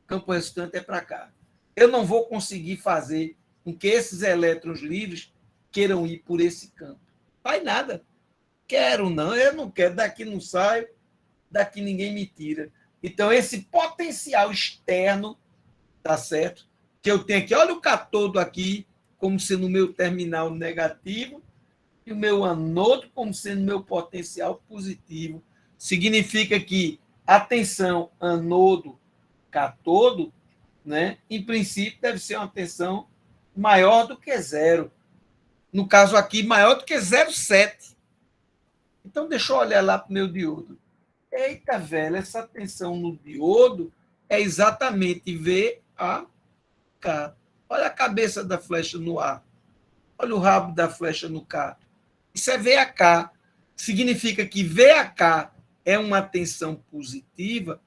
O campo resultante é para cá. Eu não vou conseguir fazer com que esses elétrons livres queiram ir por esse campo. Vai nada. Quero não, eu não quero. Daqui não saio, daqui ninguém me tira. Então, esse potencial externo, tá certo? Que eu tenho aqui, olha o catodo aqui, como sendo o meu terminal negativo e o meu anodo como sendo meu potencial positivo. Significa que a tensão anodo-catodo, né, em princípio, deve ser uma tensão maior do que zero. No caso aqui, maior do que 0,7. Então, deixa eu olhar lá para o meu diodo. Eita, velho, essa tensão no diodo é exatamente VAK. Olha a cabeça da flecha no A. Olha o rabo da flecha no K. Isso é VAK. Significa que VAK é uma tensão positiva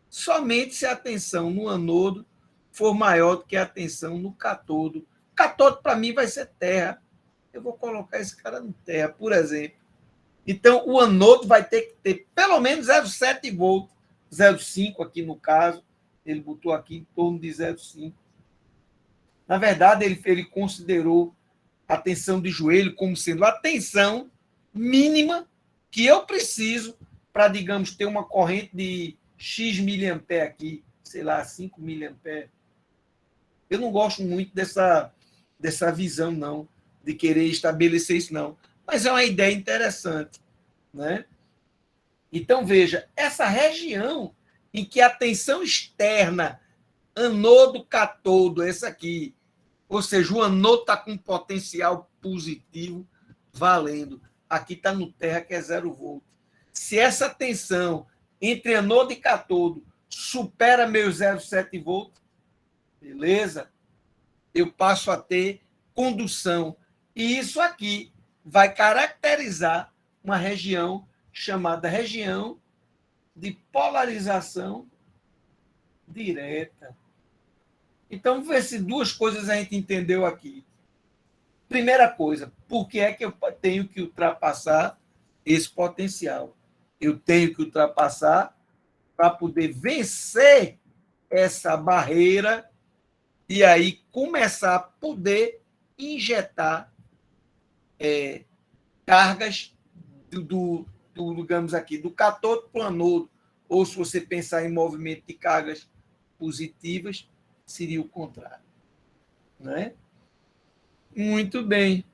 somente se a tensão no anodo for maior do que a tensão no catodo. Catodo, para mim, vai ser terra. Eu vou colocar esse cara no terra, por exemplo. Então, o anodo vai ter que ter pelo menos 0,7 volts, 0,5 aqui no caso. Ele botou aqui em torno de 0,5. Na verdade, ele considerou a tensão de joelho como sendo a tensão mínima que eu preciso para, digamos, ter uma corrente de X miliampere aqui, sei lá, 5 miliampere. Eu não gosto muito dessa visão, não, de querer estabelecer isso, não. Mas é uma ideia interessante, né? Então, veja, essa região em que a tensão externa, anodo-catodo, essa aqui, ou seja, o anodo está com potencial positivo valendo. Aqui está no terra, que é 0 volt. Se essa tensão entre anodo e catodo supera meus 0,7 volt, beleza? Eu passo a ter condução. E isso aqui vai caracterizar uma região chamada região de polarização direta. Então, vamos ver se duas coisas a gente entendeu aqui. Primeira coisa, por que é que eu tenho que ultrapassar esse potencial? Eu tenho que ultrapassar para poder vencer essa barreira e aí começar a poder injetar cargas digamos aqui, do catodo para o anodo, ou se você pensar em movimento de cargas positivas, seria o contrário. Né? Muito bem.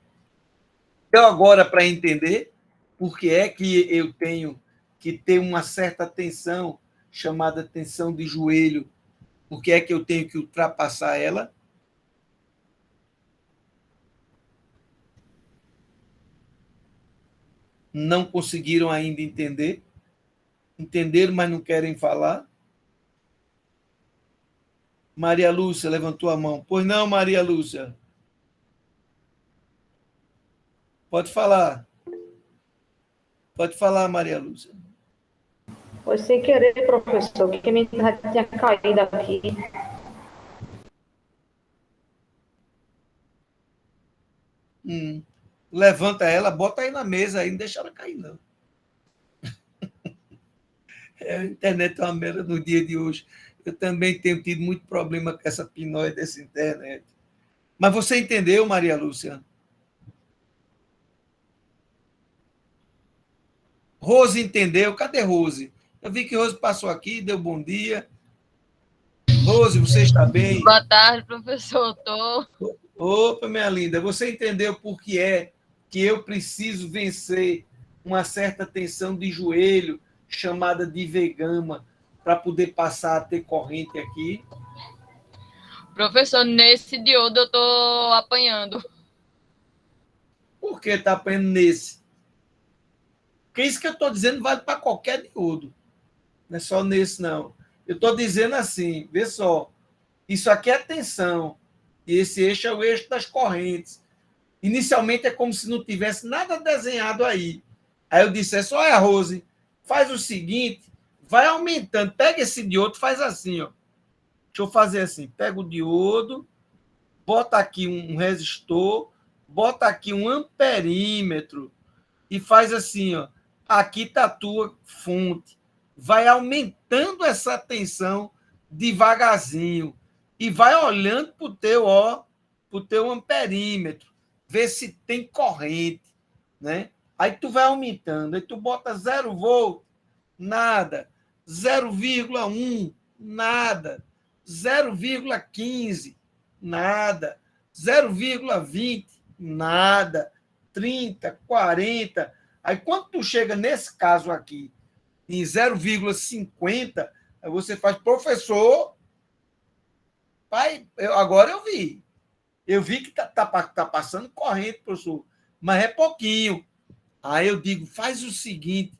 Então, agora, para entender por que é que eu tenho que ter uma certa tensão, chamada tensão de joelho, por que é que eu tenho que ultrapassar ela? Não conseguiram ainda entender? Entenderam, mas não querem falar? Maria Lúcia levantou a mão. Pois não, Maria Lúcia? Pode falar. Pode falar, Maria Lúcia. Foi sem querer, professor, porque minha internet tinha caído aqui. Levanta ela, bota aí na mesa, aí não deixa ela cair, não. A internet é uma merda no dia de hoje. Eu também tenho tido muito problema com essa pinóide dessa internet. Mas você entendeu, Maria Lúcia? Rose entendeu? Cadê Rose? Eu vi que Rose passou aqui, deu bom dia. Rose, você está bem? Boa tarde, professor. Opa, minha linda, você entendeu por que é que eu preciso vencer uma certa tensão de joelho, chamada de V-gama, para poder passar a ter corrente aqui? Professor, nesse diodo eu estou apanhando. Por que está apanhando nesse? Porque isso que eu estou dizendo vale para qualquer diodo. Não é só nesse, não. Eu estou dizendo assim, vê só, isso aqui é tensão, e esse eixo é o eixo das correntes. Inicialmente é como se não tivesse nada desenhado aí. Aí eu disse, olha, Rose, faz o seguinte, vai aumentando, pega esse diodo, faz assim, ó. Deixa eu fazer assim, pega o diodo, bota aqui um resistor, bota aqui um amperímetro e faz assim, ó. Aqui está a tua fonte. Vai aumentando essa tensão devagarzinho e vai olhando para o teu amperímetro, ver se tem corrente, né? Aí tu vai aumentando, aí tu bota 0 volt, nada, 0,1, nada, 0,15, nada, 0,20, nada. 30, 40. Aí, quando tu chega nesse caso aqui, em 0,50, aí você faz, professor, pai, agora eu vi. Eu vi que tá passando corrente, professor, mas é pouquinho. Aí eu digo, faz o seguinte,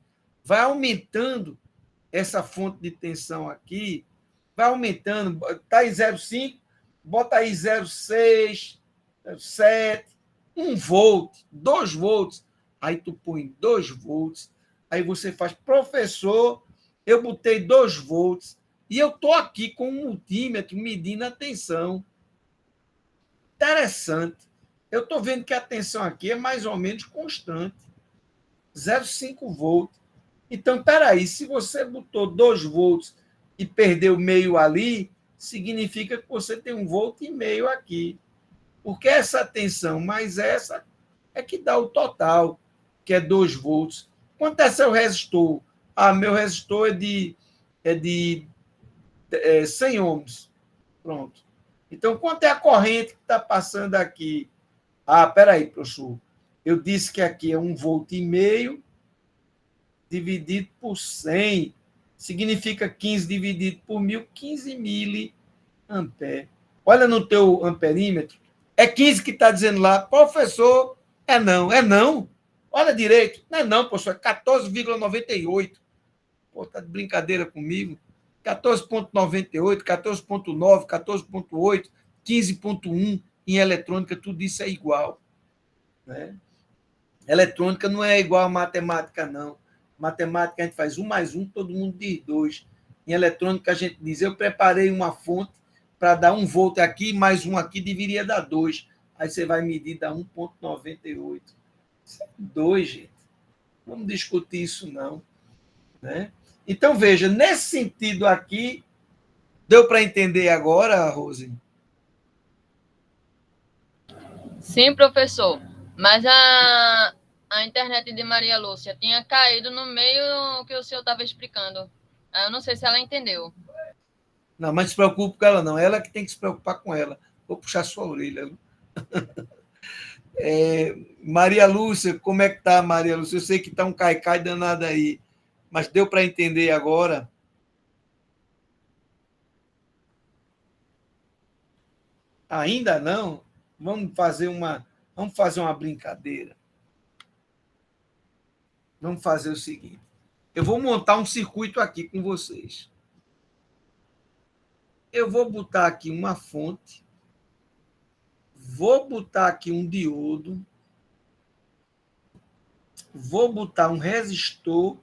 vai aumentando essa fonte de tensão aqui, vai aumentando, está em 0,5, bota aí 0,6, 0,7, 1 volt, 2 volts, aí tu põe 2 volts, aí você faz, professor, eu botei 2 volts, e eu estou aqui com um multímetro medindo a tensão. Interessante. Eu estou vendo que a tensão aqui é mais ou menos constante. 0,5 volts. Então, peraí, se você botou 2 volts e perdeu meio ali, significa que você tem 1,5 volt aqui. Porque essa tensão mais essa é que dá o total, que é 2 volts. Quanto é seu resistor? Meu resistor é de 100 ohms. Pronto. Então, quanto é a corrente que está passando aqui? Peraí, professor. Eu disse que aqui é 1,5 volt dividido por 100. Significa 15 dividido por 1.000, 15 miliamperes. Olha no teu amperímetro. É 15 que está dizendo lá, professor, é não. É não? Olha direito. Não é não, professor, é 14,98. Pô, tá de brincadeira comigo. 14,98, 14,9, 14,8, 15,1 em eletrônica, tudo isso é igual. Né? Eletrônica não é igual a matemática, não. Matemática a gente faz 1 mais 1, todo mundo diz 2. Em eletrônica a gente diz, eu preparei uma fonte para dar 1 volt aqui, mais 1 aqui deveria dar 2. Aí você vai medir, dá 1,98. Isso é 2, gente. Vamos discutir isso, não. Né? Então, veja, nesse sentido aqui, deu para entender agora, Rose? Sim, professor. Mas a internet de Maria Lúcia tinha caído no meio que o senhor estava explicando. Eu não sei se ela entendeu. Não, mas não se preocupe com ela, não. Ela que tem que se preocupar com ela. Vou puxar sua orelha. Maria Lúcia, como é que tá, Maria Lúcia? Eu sei que tá um caicai danado aí, mas deu para entender agora? Ainda não? Vamos fazer uma brincadeira. Vamos fazer o seguinte. Eu vou montar um circuito aqui com vocês. Eu vou botar aqui uma fonte, vou botar aqui um diodo, vou botar um resistor,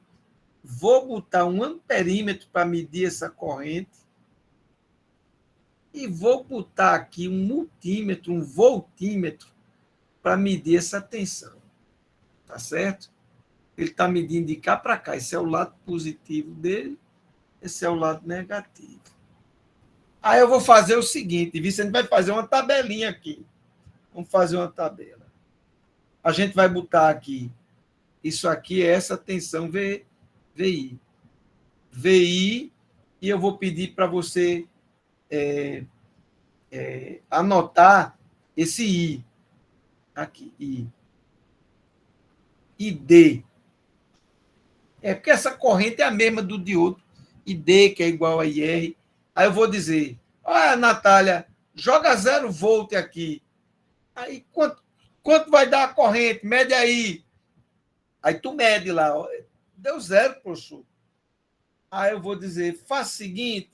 vou botar um amperímetro para medir essa corrente e vou botar aqui um multímetro, um voltímetro para medir essa tensão. Tá certo? Ele está medindo de cá para cá. Esse é o lado positivo dele, esse é o lado negativo. Aí eu vou fazer o seguinte, Vicente vai fazer uma tabelinha aqui. Vamos fazer uma tabela. A gente vai botar aqui, isso aqui é essa tensão VI. VI, e eu vou pedir para você anotar esse I. Aqui, I. ID. Porque essa corrente é a mesma do diodo. ID, que é igual a IR. Aí eu vou dizer, olha, Natália, joga 0 volt aqui. Aí, quanto vai dar a corrente? Mede aí. Aí tu mede lá. Deu 0, professor. Aí eu vou dizer, faz o seguinte,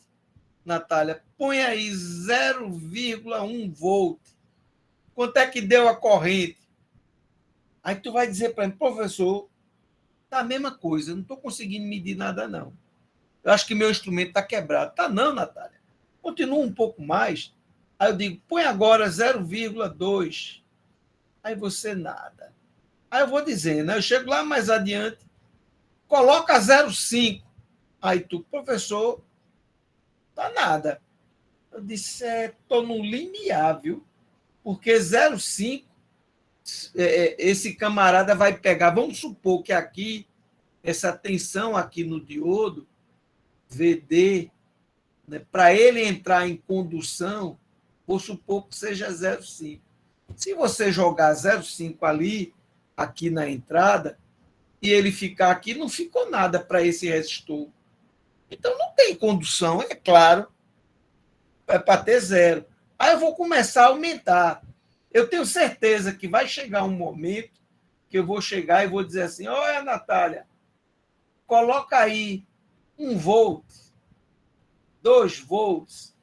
Natália, põe aí 0,1 volt. Quanto é que deu a corrente? Aí tu vai dizer para mim, professor, tá a mesma coisa, eu não estou conseguindo medir nada, não. Eu acho que meu instrumento está quebrado. Tá não, Natália. Continua um pouco mais. Aí eu digo, põe agora 0,2. Aí você nada. Aí eu vou dizendo, né? Eu chego lá mais adiante, coloca 0,5. Aí tu, professor, tá nada. Eu disse, estou no limiar, viu? Porque 0,5, esse camarada vai pegar, vamos supor que aqui, essa tensão aqui no diodo, VD, né, para ele entrar em condução, vou supor que seja 0,5. Se você jogar 0,5 ali, aqui na entrada, e ele ficar aqui, não ficou nada para esse resistor. Então não tem condução, é claro, é para ter zero. Aí eu vou começar a aumentar. Eu tenho certeza que vai chegar um momento que eu vou chegar e vou dizer assim: olha, Natália, coloca aí 1 volt, 2 volts.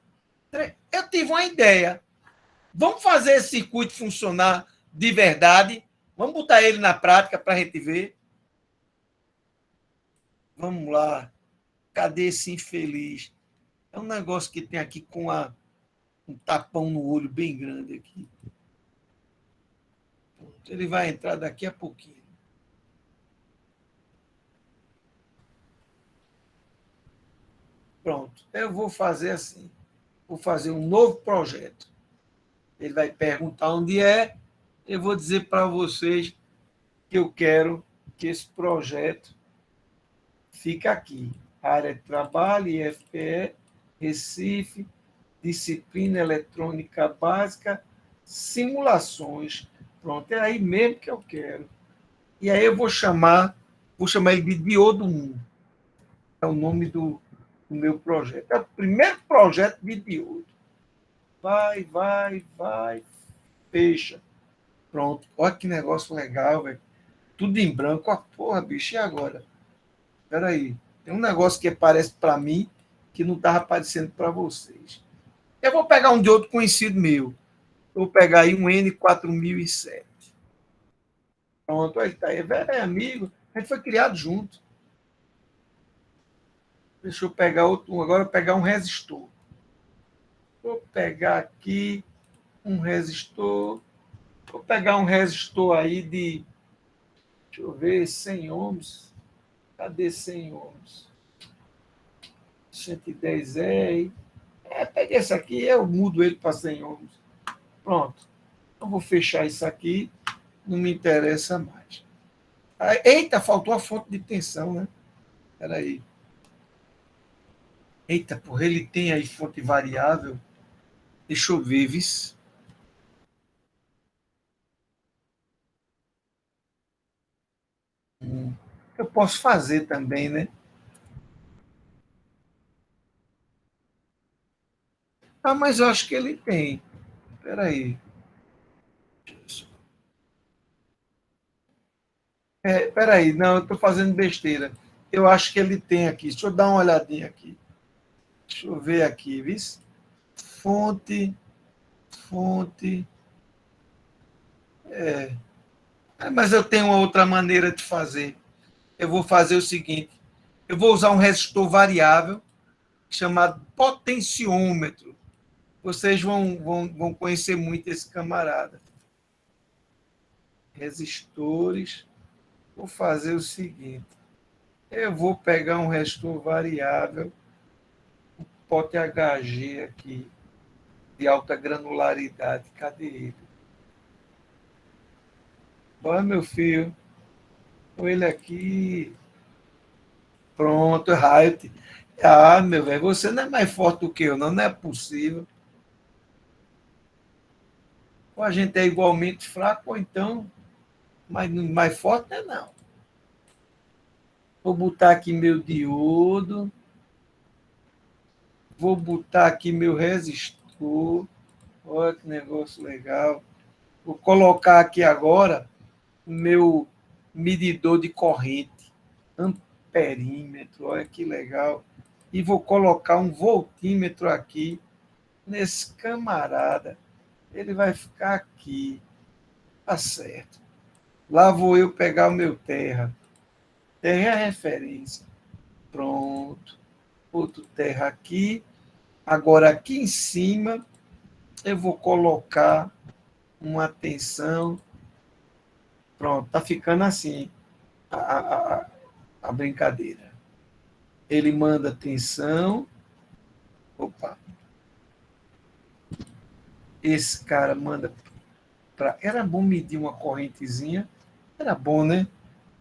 Eu tive uma ideia. Vamos fazer esse circuito funcionar de verdade. Vamos botar ele na prática para a gente ver. Vamos lá. Cadê esse infeliz? É um negócio que tem aqui com um tapão no olho bem grande aqui. Ele vai entrar daqui a pouquinho. Pronto. Eu vou fazer assim. Vou fazer um novo projeto. Ele vai perguntar onde é. Eu vou dizer para vocês que eu quero que esse projeto fique aqui. Área de trabalho, IFPE, Recife, disciplina eletrônica básica, simulações. Pronto, é aí mesmo que eu quero. E aí eu vou chamar ele de Diodo 1. É o nome do meu projeto. É o primeiro projeto de diodo. Vai, fecha. Pronto. Olha que negócio legal, velho. Tudo em branco. Ah, porra, bicho, e agora? Espera aí. Tem um negócio que aparece para mim que não estava aparecendo para vocês. Eu vou pegar um diodo conhecido meu. Eu vou pegar aí um N4007. Pronto, ele está aí. Velho, é amigo. A gente foi criado junto. Deixa eu pegar outro. Agora eu vou pegar um resistor. Vou pegar aqui um resistor. Vou pegar um resistor aí de. Deixa eu ver, 100 ohms. Cadê 100 ohms? 110 R. Peguei esse aqui, eu mudo ele para 100 ohms. Pronto. Eu vou fechar isso aqui. Não me interessa mais. Eita, faltou a fonte de tensão, né? Espera aí. Eita, porra, ele tem aí fonte variável. Deixa eu ver, vis. Eu posso fazer também, né? Ah, mas eu acho que ele tem. Espera aí. Espera aí. Não, eu estou fazendo besteira. Eu acho que ele tem aqui. Deixa eu dar uma olhadinha aqui. Deixa eu ver aqui, viu? Fonte. Mas eu tenho uma outra maneira de fazer. Eu vou fazer o seguinte. Eu vou usar um resistor variável chamado potenciômetro. Vocês vão conhecer muito esse camarada. Resistores. Vou fazer o seguinte. Eu vou pegar um resistor variável, um pote HG aqui, de alta granularidade. Cadê ele? Olha, meu filho. Olha ele aqui. Pronto, raio. Ah, meu velho, você não é mais forte do que eu, não é possível. Ou a gente é igualmente fraco, ou então mais forte, não é não. Vou botar aqui meu diodo. Vou botar aqui meu resistor. Olha que negócio legal. Vou colocar aqui agora o meu medidor de corrente. Amperímetro, olha que legal. E vou colocar um voltímetro aqui nesse camarada. Ele vai ficar aqui. Tá certo. Lá vou eu pegar o meu terra. Terra é a referência. Pronto. Outro terra aqui. Agora, aqui em cima, eu vou colocar uma tensão. Pronto, tá ficando assim a brincadeira. Ele manda tensão. Opa. Esse cara manda para. Era bom medir uma correntezinha. Era bom, né?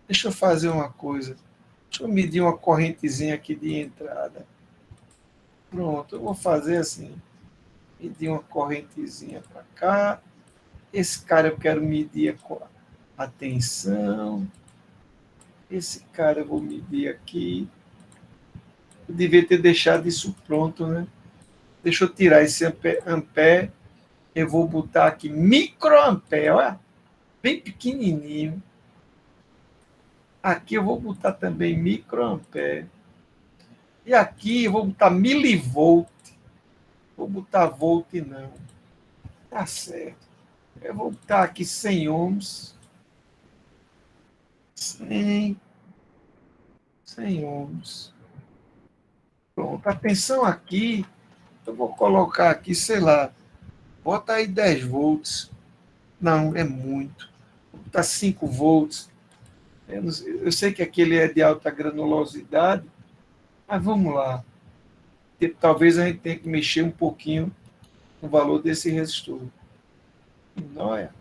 Deixa eu fazer uma coisa. Deixa eu medir uma correntezinha aqui de entrada. Pronto, eu vou fazer assim. Medir uma correntezinha para cá. Esse cara eu quero medir a tensão. Esse cara eu vou medir aqui. Eu devia ter deixado isso pronto, né? Deixa eu tirar esse ampere. Eu vou botar aqui microampere, olha, bem pequenininho. Aqui eu vou botar também microampere. E aqui eu vou botar milivolt. Vou botar volt não. Tá certo. Eu vou botar aqui 100 ohms. 100 ohms. Pronto. Atenção aqui. Eu vou colocar aqui, sei lá. Bota aí 10 volts. Não, é muito. Vou botar 5 volts. Eu sei que aquele é de alta granulosidade, mas vamos lá. Talvez a gente tenha que mexer um pouquinho no valor desse resistor. Olha.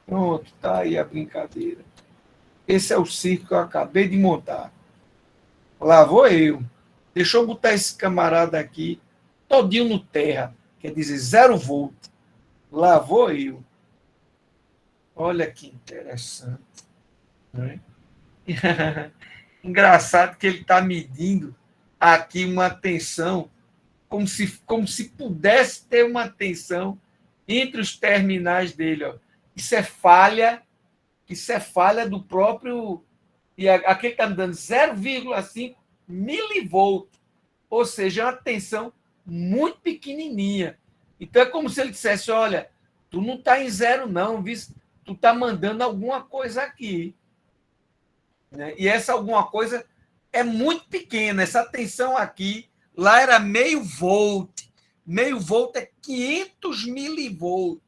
Pronto, tá aí a brincadeira. Esse é o circo que eu acabei de montar. Lá vou eu. Deixa eu botar esse camarada aqui todinho no terra. Quer dizer, 0 volt. Lá vou eu. Olha que interessante. Né? Engraçado que ele está medindo aqui uma tensão, como se pudesse ter uma tensão entre os terminais dele. Ó. Isso é falha do próprio. E aqui está me dando 0,5 milivolt. Ou seja, é uma tensão muito pequenininha. Então é como se ele dissesse: olha, tu não está em 0, não, viu? Tu está mandando alguma coisa aqui. Né? E essa alguma coisa é muito pequena. Essa tensão aqui, lá era meio volt. Meio volt é 500 milivolt.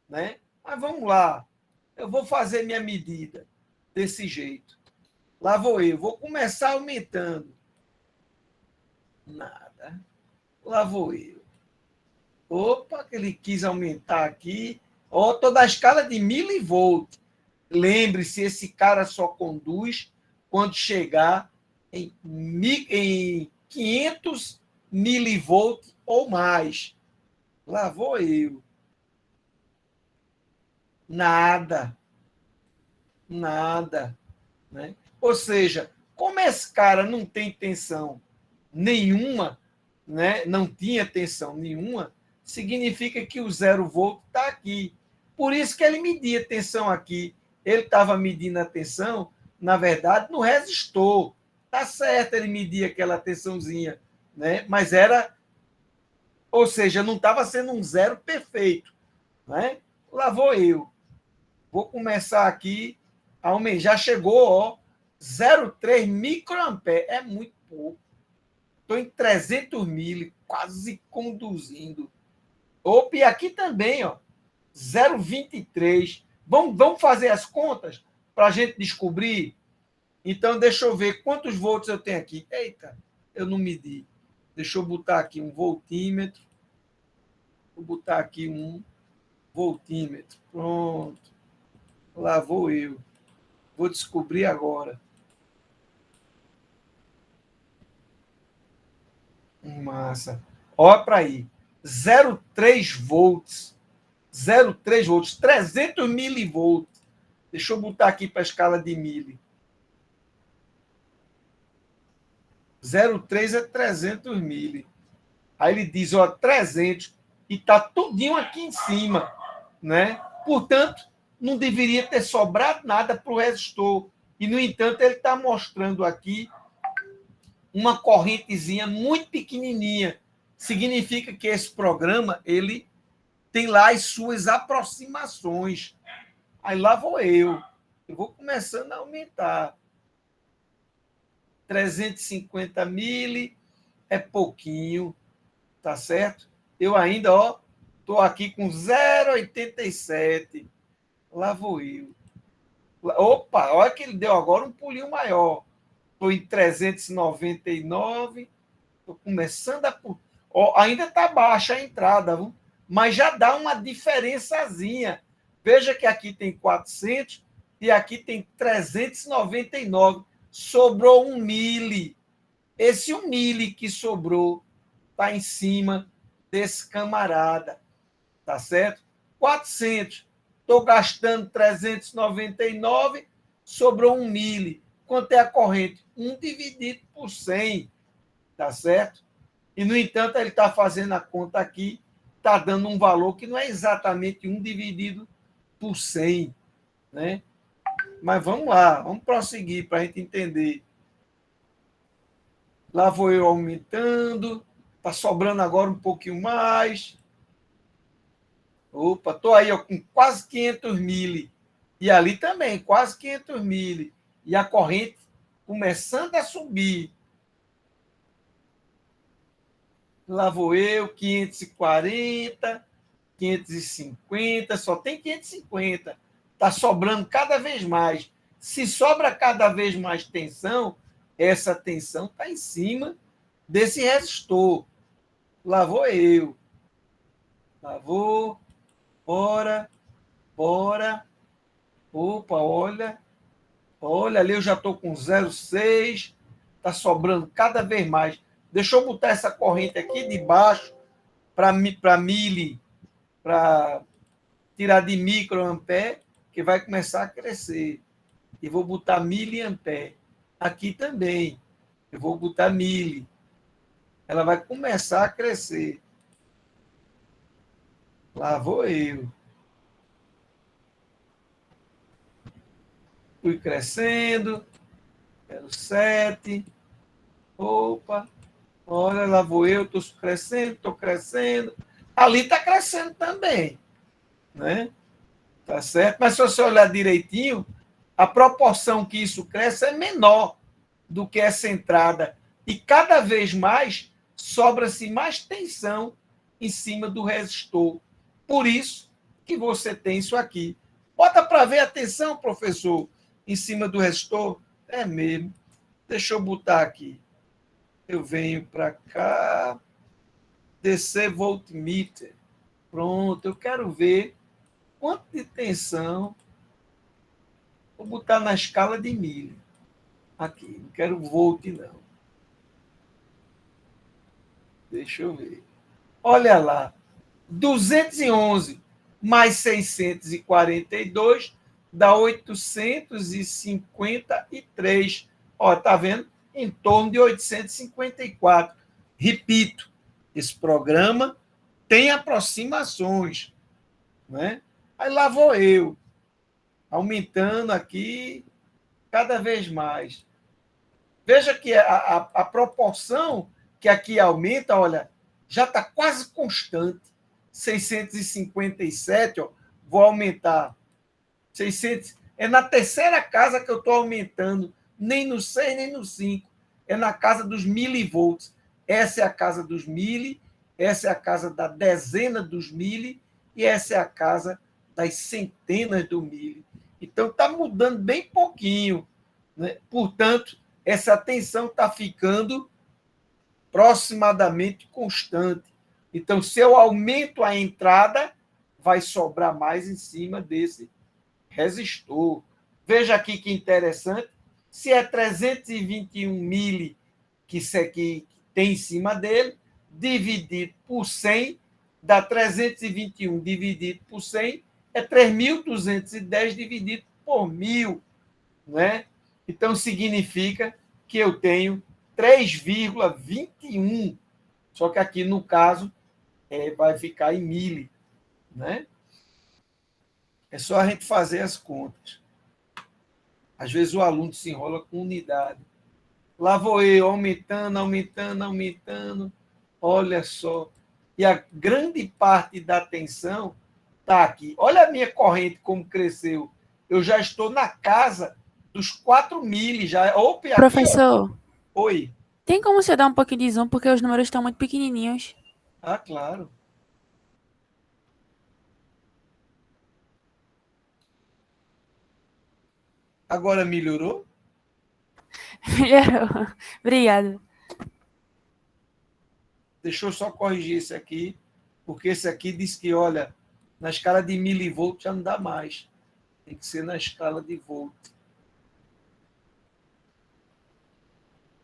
Né? Mas vamos lá. Eu vou fazer minha medida desse jeito. Lá vou eu. Vou começar aumentando. Nada. Lá vou eu. Opa, que ele quis aumentar aqui. Ó, toda a escala de milivolt. Lembre-se, esse cara só conduz quando chegar em 500 milivolt ou mais. Lá vou eu. Nada. Nada. Né? Ou seja, como esse cara não tem tensão nenhuma, né? Não tinha tensão nenhuma, significa que o 0 volt está aqui. Por isso que ele media a tensão aqui. Ele estava medindo a tensão, na verdade, no resistor. Tá certo, ele media aquela tensãozinha, né? Mas era, ou seja, não estava sendo um zero perfeito, né? Lá vou eu. Vou começar aqui a aumentar. Já chegou, ó, 0,3 microampere. É muito pouco. Estou em 300 mil, quase conduzindo. Opa, e aqui também, ó, 0,23. Vamos fazer as contas para a gente descobrir? Então, deixa eu ver quantos volts eu tenho aqui. Eita, eu não medi. Deixa eu botar aqui um voltímetro. Vou botar aqui um voltímetro. Pronto. Lá vou eu. Vou descobrir agora. Massa. Olha para aí. 0,3 volts. 0,3 volts. 300 milivolts. Deixa eu botar aqui para a escala de mili. 0,3 é 300 mili. Aí ele diz, ó, 300. E está tudinho aqui em cima. Né? Portanto, não deveria ter sobrado nada para o resistor. E, no entanto, ele está mostrando aqui uma correntezinha muito pequenininha. Significa que esse programa ele tem lá as suas aproximações. Aí lá vou eu. Eu vou começando a aumentar. 350 mili é pouquinho, tá certo? Eu ainda, ó, estou aqui com 0,87. Lá vou eu. Opa, olha que ele deu agora um pulinho maior. Estou em 399. Estou começando a... Ó, ainda está baixa a entrada, viu? Mas já dá uma diferençazinha. Veja que aqui tem 400 e aqui tem 399. Sobrou 1 mili. Esse 1 mili que sobrou está em cima desse camarada. Tá certo? 400. Estou gastando 399, sobrou 1 mili. Quanto é a corrente? 1 dividido por 100, tá certo? E, no entanto, ele está fazendo a conta aqui, está dando um valor que não é exatamente 1 dividido por 100, né? Mas vamos lá, vamos prosseguir para a gente entender. Lá vou eu aumentando, está sobrando agora um pouquinho mais. Opa, estou aí ó, com quase 500 mili. E ali também, quase 500 mili. E a corrente começando a subir. Lá vou eu, 540, 550, só tem 550. Está sobrando cada vez mais. Se sobra cada vez mais tensão, essa tensão está em cima desse resistor. Lá vou eu. Lá vou. Bora. Opa, olha. Olha, ali eu já estou com 0,6. Está sobrando cada vez mais. Deixa eu botar essa corrente aqui de baixo para mili, para tirar de microampere, que vai começar a crescer. E vou botar miliampere. Aqui também. Eu vou botar mili. Ela vai começar a crescer. Lá vou eu. Fui crescendo. 0,7. Opa. Olha, lá vou eu. Estou crescendo. Ali está crescendo também. Né? Tá certo? Mas se você olhar direitinho, a proporção que isso cresce é menor do que essa entrada. E cada vez mais sobra-se mais tensão em cima do resistor. Por isso que você tem isso aqui. Bota para ver a tensão, professor, em cima do resistor. É mesmo. Deixa eu botar aqui. Eu venho para cá. DC voltmeter. Pronto, eu quero ver quanto de tensão. Vou botar na escala de milho. Aqui, não quero volt, não. Deixa eu ver. Olha lá. 211 mais 642 dá 853. Ó, tá vendo? Em torno de 854. Repito, esse programa tem aproximações, né? Aí lá vou eu, aumentando aqui cada vez mais. Veja que a proporção que aqui aumenta, olha, já está quase constante. 657, ó, vou aumentar. 600, é na terceira casa que eu estou aumentando, nem no 6, nem no 5. É na casa dos milivolts. Essa é a casa dos mili, essa é a casa da dezena dos mili, e essa é a casa das centenas do mili. Então, está mudando bem pouquinho, né? Portanto, essa tensão está ficando aproximadamente constante. Então, se eu aumento a entrada, vai sobrar mais em cima desse resistor. Veja aqui que interessante. Se é 321 mili que isso aqui tem em cima dele, dividido por 100, dá 321 dividido por 100, é 3.210 dividido por 1.000. Né? Então, significa que eu tenho 3,21. Só que aqui, no caso, vai ficar em mili. Né? É só a gente fazer as contas. Às vezes o aluno se enrola com unidade. Lá vou eu, aumentando. Olha só. E a grande parte da tensão está aqui. Olha a minha corrente como cresceu. Eu já estou na casa dos 4 mili. Já. Opa, aqui, Professor, ó. Oi. tem como você dar um pouquinho de zoom, porque os números estão muito pequenininhos. Ah, claro. Agora melhorou? Melhorou. Obrigada. Deixa eu só corrigir esse aqui, porque esse aqui diz que, olha, na escala de milivolt já não dá mais. Tem que ser na escala de volt.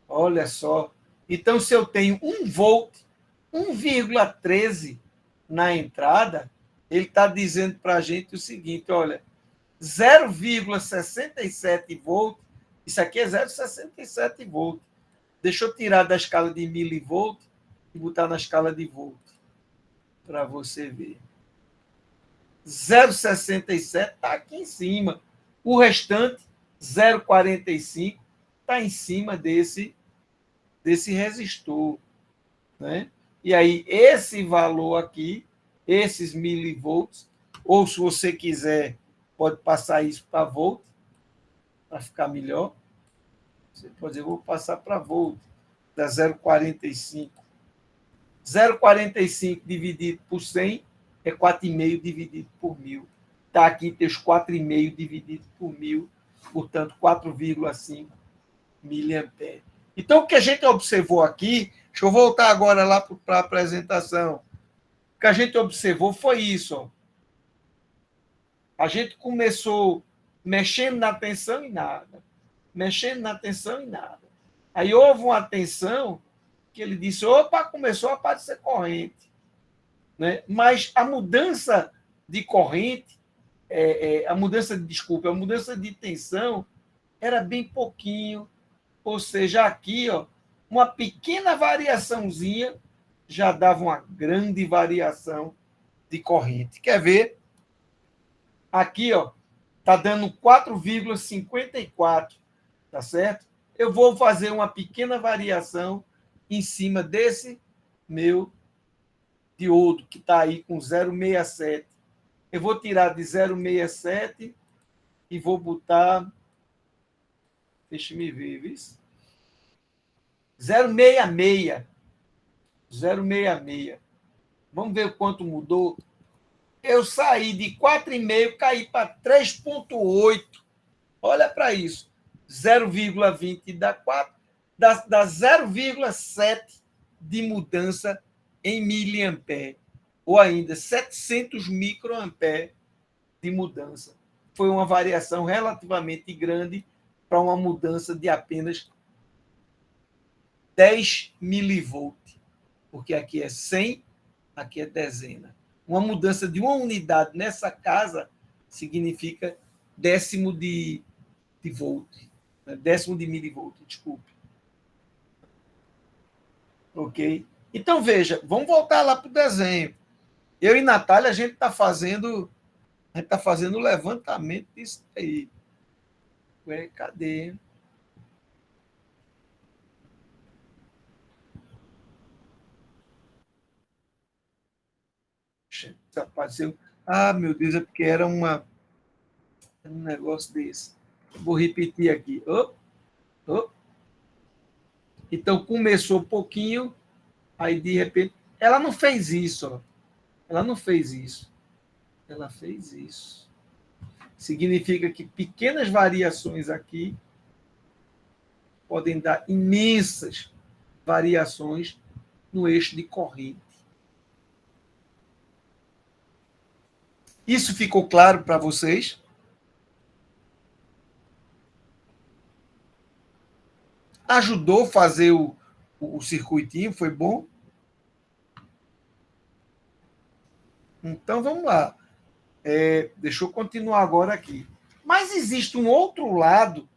Olha só. Então, se eu tenho 1 volt, 1,13 na entrada, ele está dizendo para a gente o seguinte, olha, 0,67 volts, isso aqui é 0,67 volts. Deixa eu tirar da escala de milivolt e botar na escala de volt, para você ver. 0,67 está aqui em cima. O restante, 0,45, está em cima desse resistor. Né? E aí, esse valor aqui, esses milivolts, ou se você quiser, pode passar isso para volt, para ficar melhor. Você pode dizer, vou passar para volt, dá 0,45. 0,45 dividido por 100 é 4,5 dividido por 1.000. Está aqui teus 4,5 dividido por 1.000, portanto, 4,5 miliamperes. Então, o que a gente observou aqui, deixa eu voltar agora lá para a apresentação. O que a gente observou foi isso. Ó. A gente começou mexendo na tensão e nada. Mexendo na tensão e nada. Aí houve uma tensão que ele disse, opa, começou a aparecer corrente. Né? Mas a mudança de corrente, a mudança de tensão era bem pouquinho. Ou seja, aqui, ó, uma pequena variaçãozinha já dava uma grande variação de corrente. Quer ver? Aqui, ó, está dando 4,54, tá certo? Eu vou fazer uma pequena variação em cima desse meu diodo, que está aí com 0,67. Eu vou tirar de 0,67 e vou botar... Deixa-me ver, viu? 0,66. 0,66. Vamos ver o quanto mudou. Eu saí de 4,5, caí para 3,8. Olha para isso. 0,20 dá 4. Dá 0,7 de mudança em miliampere. Ou ainda 700 microampere de mudança. Foi uma variação relativamente grande para uma mudança de apenas 10 milivolt. Porque aqui é 100, aqui é dezena. Uma mudança de uma unidade nessa casa significa décimo de volt. Décimo de milivolt, desculpe. Ok? Então, veja, vamos voltar lá para o desenho. Eu e Natália, a gente está fazendo o levantamento disso aí. Ué, cadê? Apareceu. Ah, meu Deus, é porque era um negócio desse. Vou repetir aqui. Oh, oh. Então, começou pouquinho, aí, de repente... Ela não fez isso, ó. Ela não fez isso. Ela fez isso. Significa que pequenas variações aqui podem dar imensas variações no eixo de corrente. Isso ficou claro para vocês? Ajudou a fazer o circuitinho? Foi bom? Então, vamos lá. Deixa eu continuar agora aqui. Mas existe um outro lado,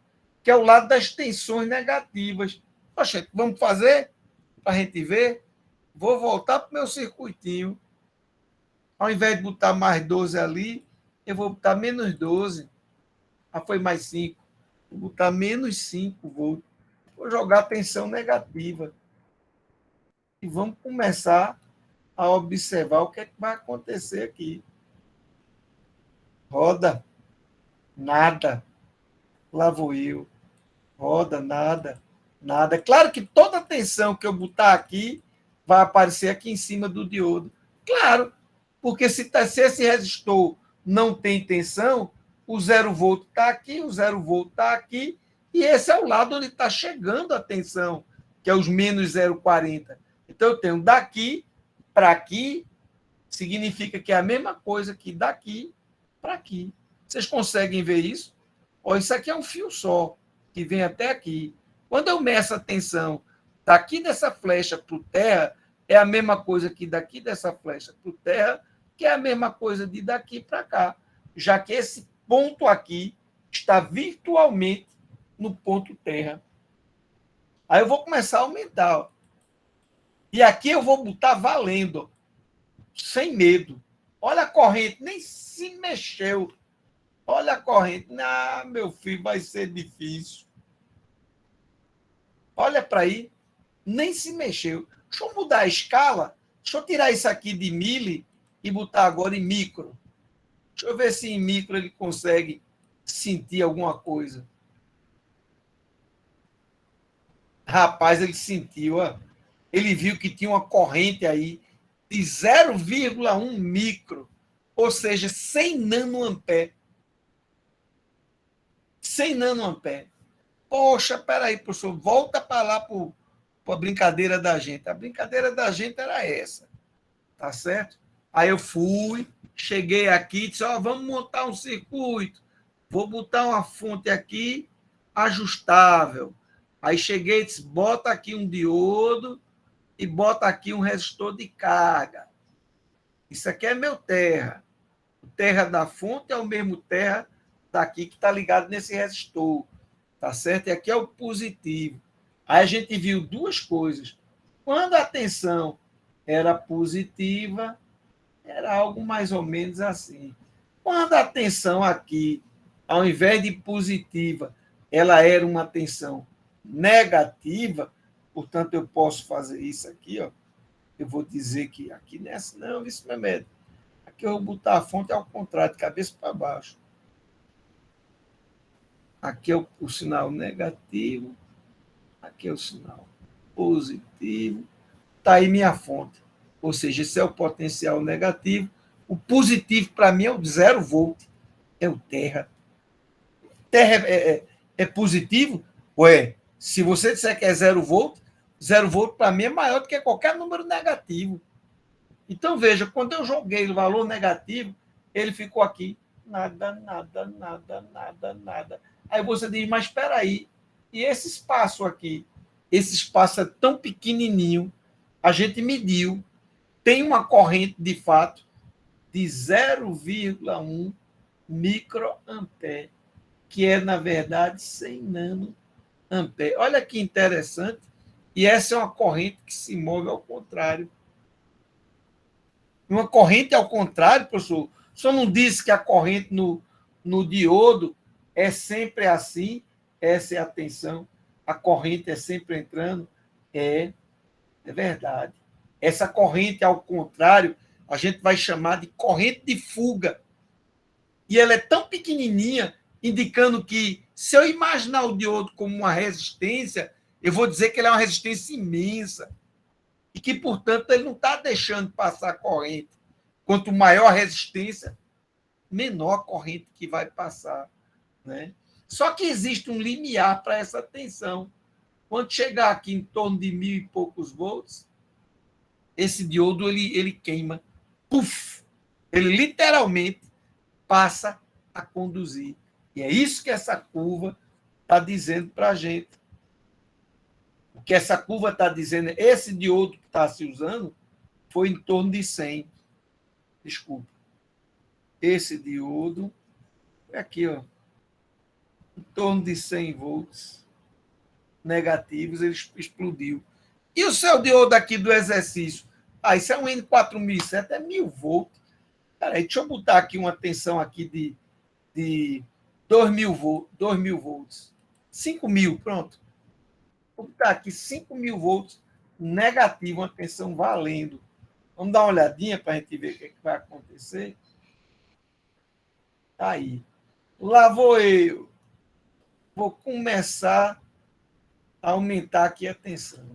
que é o lado das tensões negativas. Poxa, vamos fazer para a gente ver? Vou voltar para o meu circuitinho. Ao invés de botar mais 12 ali, eu vou botar menos 12. Ah, foi mais 5. Vou botar menos 5 volts. Vou jogar tensão negativa. E vamos começar a observar o que é que vai acontecer aqui. Roda, nada. Lá vou eu. Roda, nada, nada. Claro que toda a tensão que eu botar aqui vai aparecer aqui em cima do diodo. Claro, porque se esse resistor não tem tensão, o 0 volt está aqui, o 0 volt está aqui, e esse é o lado onde está chegando a tensão, que é os menos 0,40. Então, eu tenho daqui para aqui, significa que é a mesma coisa que daqui para aqui. Vocês conseguem ver isso? Ó, isso aqui é um fio só, que vem até aqui. Quando eu meço a tensão daqui dessa flecha para o terra, é a mesma coisa que daqui dessa flecha para o terra que é a mesma coisa de daqui para cá, já que esse ponto aqui está virtualmente no ponto terra. Aí eu vou começar a aumentar. Ó. E aqui eu vou botar valendo, ó, sem medo. Olha a corrente, nem se mexeu. Olha a corrente. Ah, meu filho, vai ser difícil. Olha para aí, nem se mexeu. Deixa eu mudar a escala. Deixa eu tirar isso aqui de mili e botar agora em micro. Deixa eu ver se em micro ele consegue sentir alguma coisa. Rapaz, ele sentiu, ó. Ele viu que tinha uma corrente aí de 0,1 micro, ou seja, 100 nanoampere. 100 nanoampere. Poxa, peraí, professor, volta para lá para a brincadeira da gente. A brincadeira da gente era essa, tá certo? Aí eu fui, cheguei aqui, disse, ó, vamos montar um circuito, vou botar uma fonte aqui ajustável. Aí cheguei e disse, bota aqui um diodo e bota aqui um resistor de carga. Isso aqui é meu terra. O terra da fonte é o mesmo terra daqui que está ligado nesse resistor. Tá certo? E aqui é o positivo. Aí a gente viu duas coisas. Quando a tensão era positiva, era algo mais ou menos assim. Quando a tensão aqui, ao invés de positiva, ela era uma tensão negativa, portanto, eu posso fazer isso aqui, ó. Eu vou dizer que aqui nessa, não, isso não é médio. Aqui eu vou botar a fonte ao contrário, de cabeça para baixo. Aqui é o sinal negativo, aqui é o sinal positivo. Está aí minha fonte. Ou seja, esse é o potencial negativo. O positivo, para mim, é o 0 volt. É o terra. Terra é positivo? Ué, se você disser que é 0 volt para mim é maior do que qualquer número negativo. Então, veja, quando eu joguei o valor negativo, ele ficou aqui. Nada, nada, nada, nada, nada. Aí você diz, mas espera aí, e esse espaço aqui? Esse espaço é tão pequenininho, a gente mediu, tem uma corrente, de fato, de 0,1 microampere, que é, na verdade, 100 nanoampere. Olha que interessante, e essa é uma corrente que se move ao contrário. Uma corrente ao contrário, professor, o senhor não disse que a corrente no diodo é sempre assim? Essa é a tensão. A corrente é sempre entrando? É verdade. Essa corrente, ao contrário, a gente vai chamar de corrente de fuga. E ela é tão pequenininha, indicando que, se eu imaginar o diodo como uma resistência, eu vou dizer que ele é uma resistência imensa. E que, portanto, ele não está deixando passar a corrente. Quanto maior a resistência, menor a corrente que vai passar. Né? Só que existe um limiar para essa tensão. Quando chegar aqui em torno de 1.000 e poucos volts, esse diodo ele queima. Puf! Ele literalmente passa a conduzir. E é isso que essa curva está dizendo para a gente. O que essa curva está dizendo, esse diodo que está se usando foi em torno de 100. Desculpa. Esse diodo é aqui, ó, em torno de 100 volts negativos, ele explodiu. E o seu diodo aqui do exercício? Ah, isso é um N4007, é 1.000 volts. Peraí, deixa eu botar aqui uma tensão aqui de 2.000 volts. 5.000, pronto. Vou botar aqui 5.000 volts negativo, uma tensão valendo. Vamos dar uma olhadinha para a gente ver o que vai acontecer. Tá aí. Lá vou eu. Vou começar a aumentar aqui a tensão.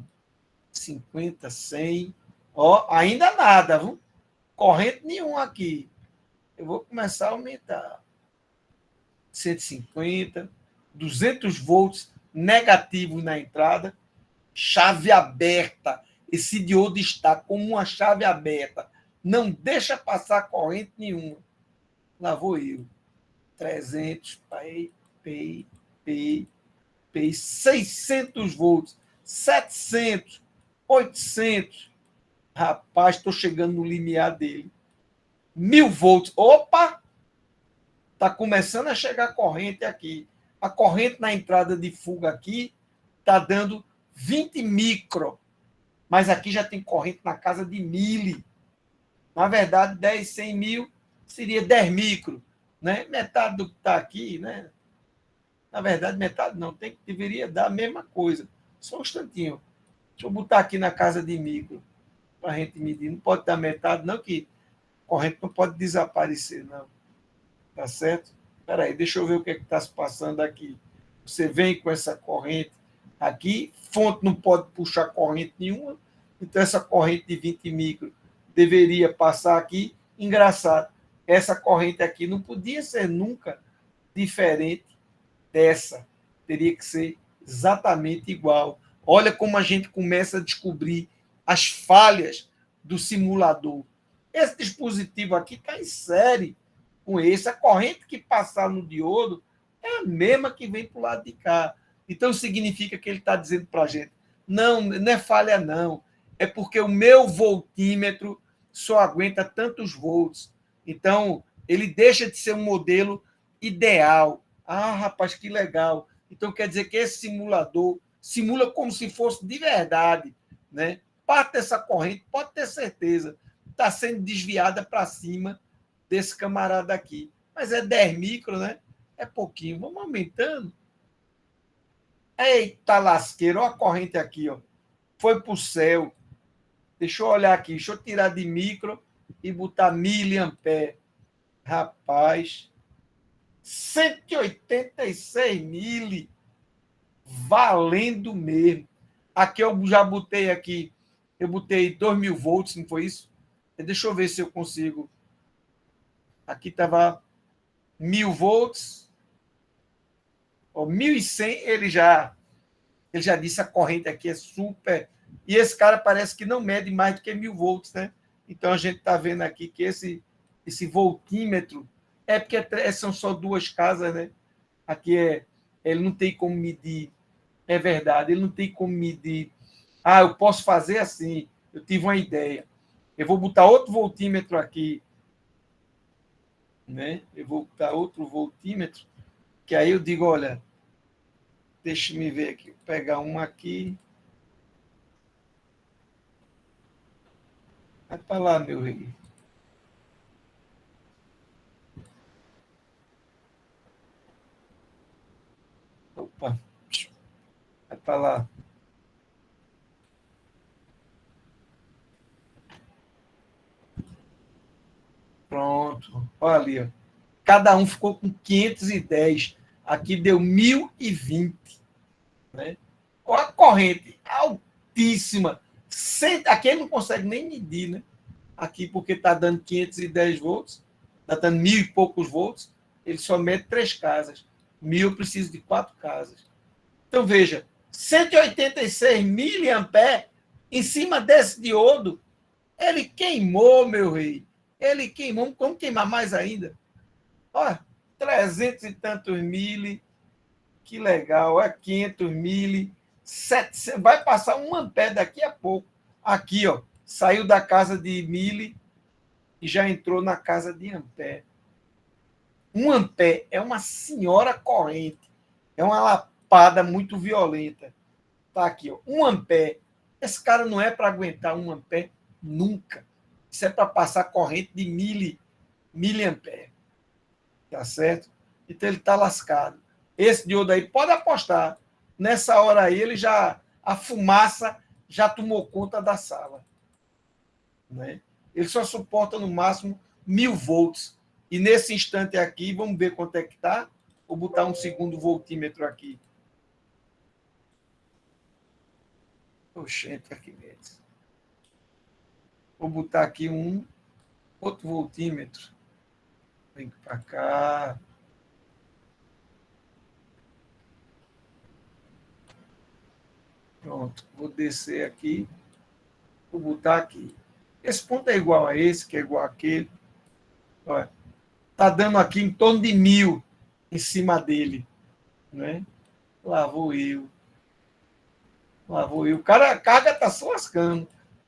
50, 100. Ó, ainda nada, viu? Corrente nenhuma aqui. Eu vou começar a aumentar. 150, 200 volts negativo na entrada. Chave aberta. Esse diodo está como uma chave aberta. Não deixa passar corrente nenhuma. Lá vou eu. 300, pei, 600 volts, 700, 800. Rapaz, estou chegando no limiar dele. 1000 volts. Opa! Está começando a chegar corrente aqui. A corrente na entrada de fuga aqui está dando 20 micro. Mas aqui já tem corrente na casa de 1000. Na verdade, 10, 100 mil seria 10 micro. Né? Metade do que está aqui, né? Na verdade, metade não. Deveria dar a mesma coisa. Só um instantinho. Deixa eu botar aqui na casa de micro para a gente medir. Não pode dar metade, não, que corrente não pode desaparecer, não. Tá certo? Espera aí, deixa eu ver o que está se passando aqui. Você vem com essa corrente aqui, fonte não pode puxar corrente nenhuma, então essa corrente de 20 micro deveria passar aqui. Engraçado, essa corrente aqui não podia ser nunca diferente dessa. Teria que ser exatamente igual. Olha como a gente começa a descobrir as falhas do simulador. Esse dispositivo aqui está em série com esse. A corrente que passar no diodo é a mesma que vem para o lado de cá. Então, significa que ele está dizendo para a gente, não, não é falha, não. É porque o meu voltímetro só aguenta tantos volts. Então, ele deixa de ser um modelo ideal. Ah, rapaz, que legal. Então, quer dizer que esse simulador simula como se fosse de verdade, né? Parte dessa corrente, pode ter certeza, está sendo desviada para cima desse camarada aqui. Mas é 10 micro, né? É pouquinho. Vamos aumentando. Eita lasqueira, olha a corrente aqui, ó. Foi para o céu. Deixa eu olhar aqui, deixa eu tirar de micro e botar miliampere. Rapaz, 186 mil, valendo mesmo. Aqui eu já botei aqui, eu botei 2000 volts, não foi isso? Deixa eu ver se eu consigo. Aqui estava 1000 volts. 1100, ele já disse a corrente aqui é super. E esse cara parece que não mede mais do que 1000 volts, né? Então a gente está vendo aqui que esse voltímetro é porque são só duas casas, né? Aqui ele não tem como medir. É verdade, ele não tem como medir. Ah, eu posso fazer assim. Eu tive uma ideia. Eu vou botar outro voltímetro aqui, né? Eu vou botar outro voltímetro, que aí eu digo, olha, deixa me ver aqui, vou pegar um aqui. Vai para lá, meu rei. Opa, vai para lá. Pronto, olha ali, ó. Cada um ficou com 510. Aqui deu 1020. Né? Com a corrente altíssima. Aqui ele não consegue nem medir, né? Aqui, porque está dando 510 volts, está dando 1000 e poucos volts, ele só mede 3 casas. 1000 eu preciso de 4 casas. Então, veja, 186 miliamperes em cima desse diodo, ele queimou, meu rei. Ele queimou, vamos queimar mais ainda. Olha, 300 e tantos mil, que legal, olha, 500 mil, 700, vai passar 1 ampere daqui a pouco. Aqui, ó, saiu da casa de mil e já entrou na casa de ampere. 1 ampere é uma senhora corrente, é uma lapada muito violenta. Tá aqui, ó, 1 ampere. Esse cara não é para aguentar 1 ampere nunca. Isso é para passar corrente de miliampere. Tá certo? Então ele está lascado. Esse diodo aí, pode apostar. Nessa hora aí, a fumaça já tomou conta da sala. Né? Ele só suporta no máximo 1000 volts. E nesse instante aqui, vamos ver quanto é que está. Vou botar um segundo voltímetro aqui. Oxente, aqui mesmo. Vou botar aqui um outro voltímetro. Vem para cá. Pronto, vou descer aqui. Vou botar aqui. Esse ponto é igual a esse, que é igual àquele. Olha, está dando aqui em torno de 1000 em cima dele. Né? Lá vou eu. O cara, a carga está se lascando.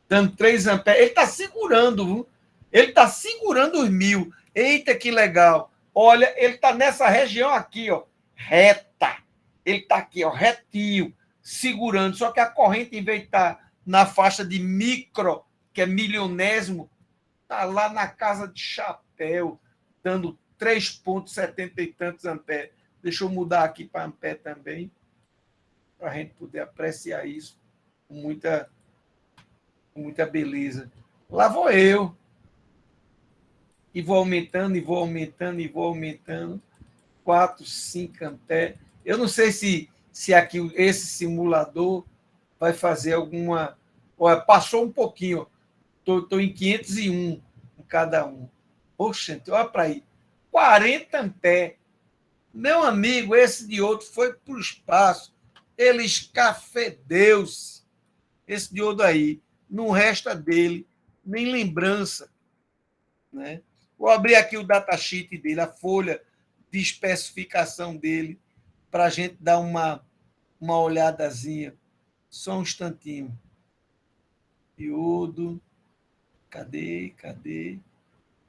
Dando 3 amperes. Ele está segurando, viu? Ele está segurando os 1000. Eita, que legal. Olha, ele está nessa região aqui, ó, reta. Ele está aqui, ó, retinho, segurando. Só que a corrente, em vez de estar na faixa de micro, que é milionésimo, está lá na casa de chapéu, dando 3,70 e tantos amperes. Deixa eu mudar aqui para ampere também, para a gente poder apreciar isso com muita beleza. Lá vou eu. E vou aumentando, e vou aumentando, e vou aumentando. 4, 5 amperes. Eu não sei se aqui esse simulador vai fazer alguma... Olha, passou um pouquinho. Estou em 501 em cada um. Poxa, olha para aí. 40 amperes. Meu amigo, esse diodo foi para o espaço. Ele escafedeu-se. Esse diodo aí. Não resta dele nem lembrança, né? Vou abrir aqui o datasheet dele, a folha de especificação dele, para a gente dar uma olhadazinha. Só um instantinho. Diodo. Cadê?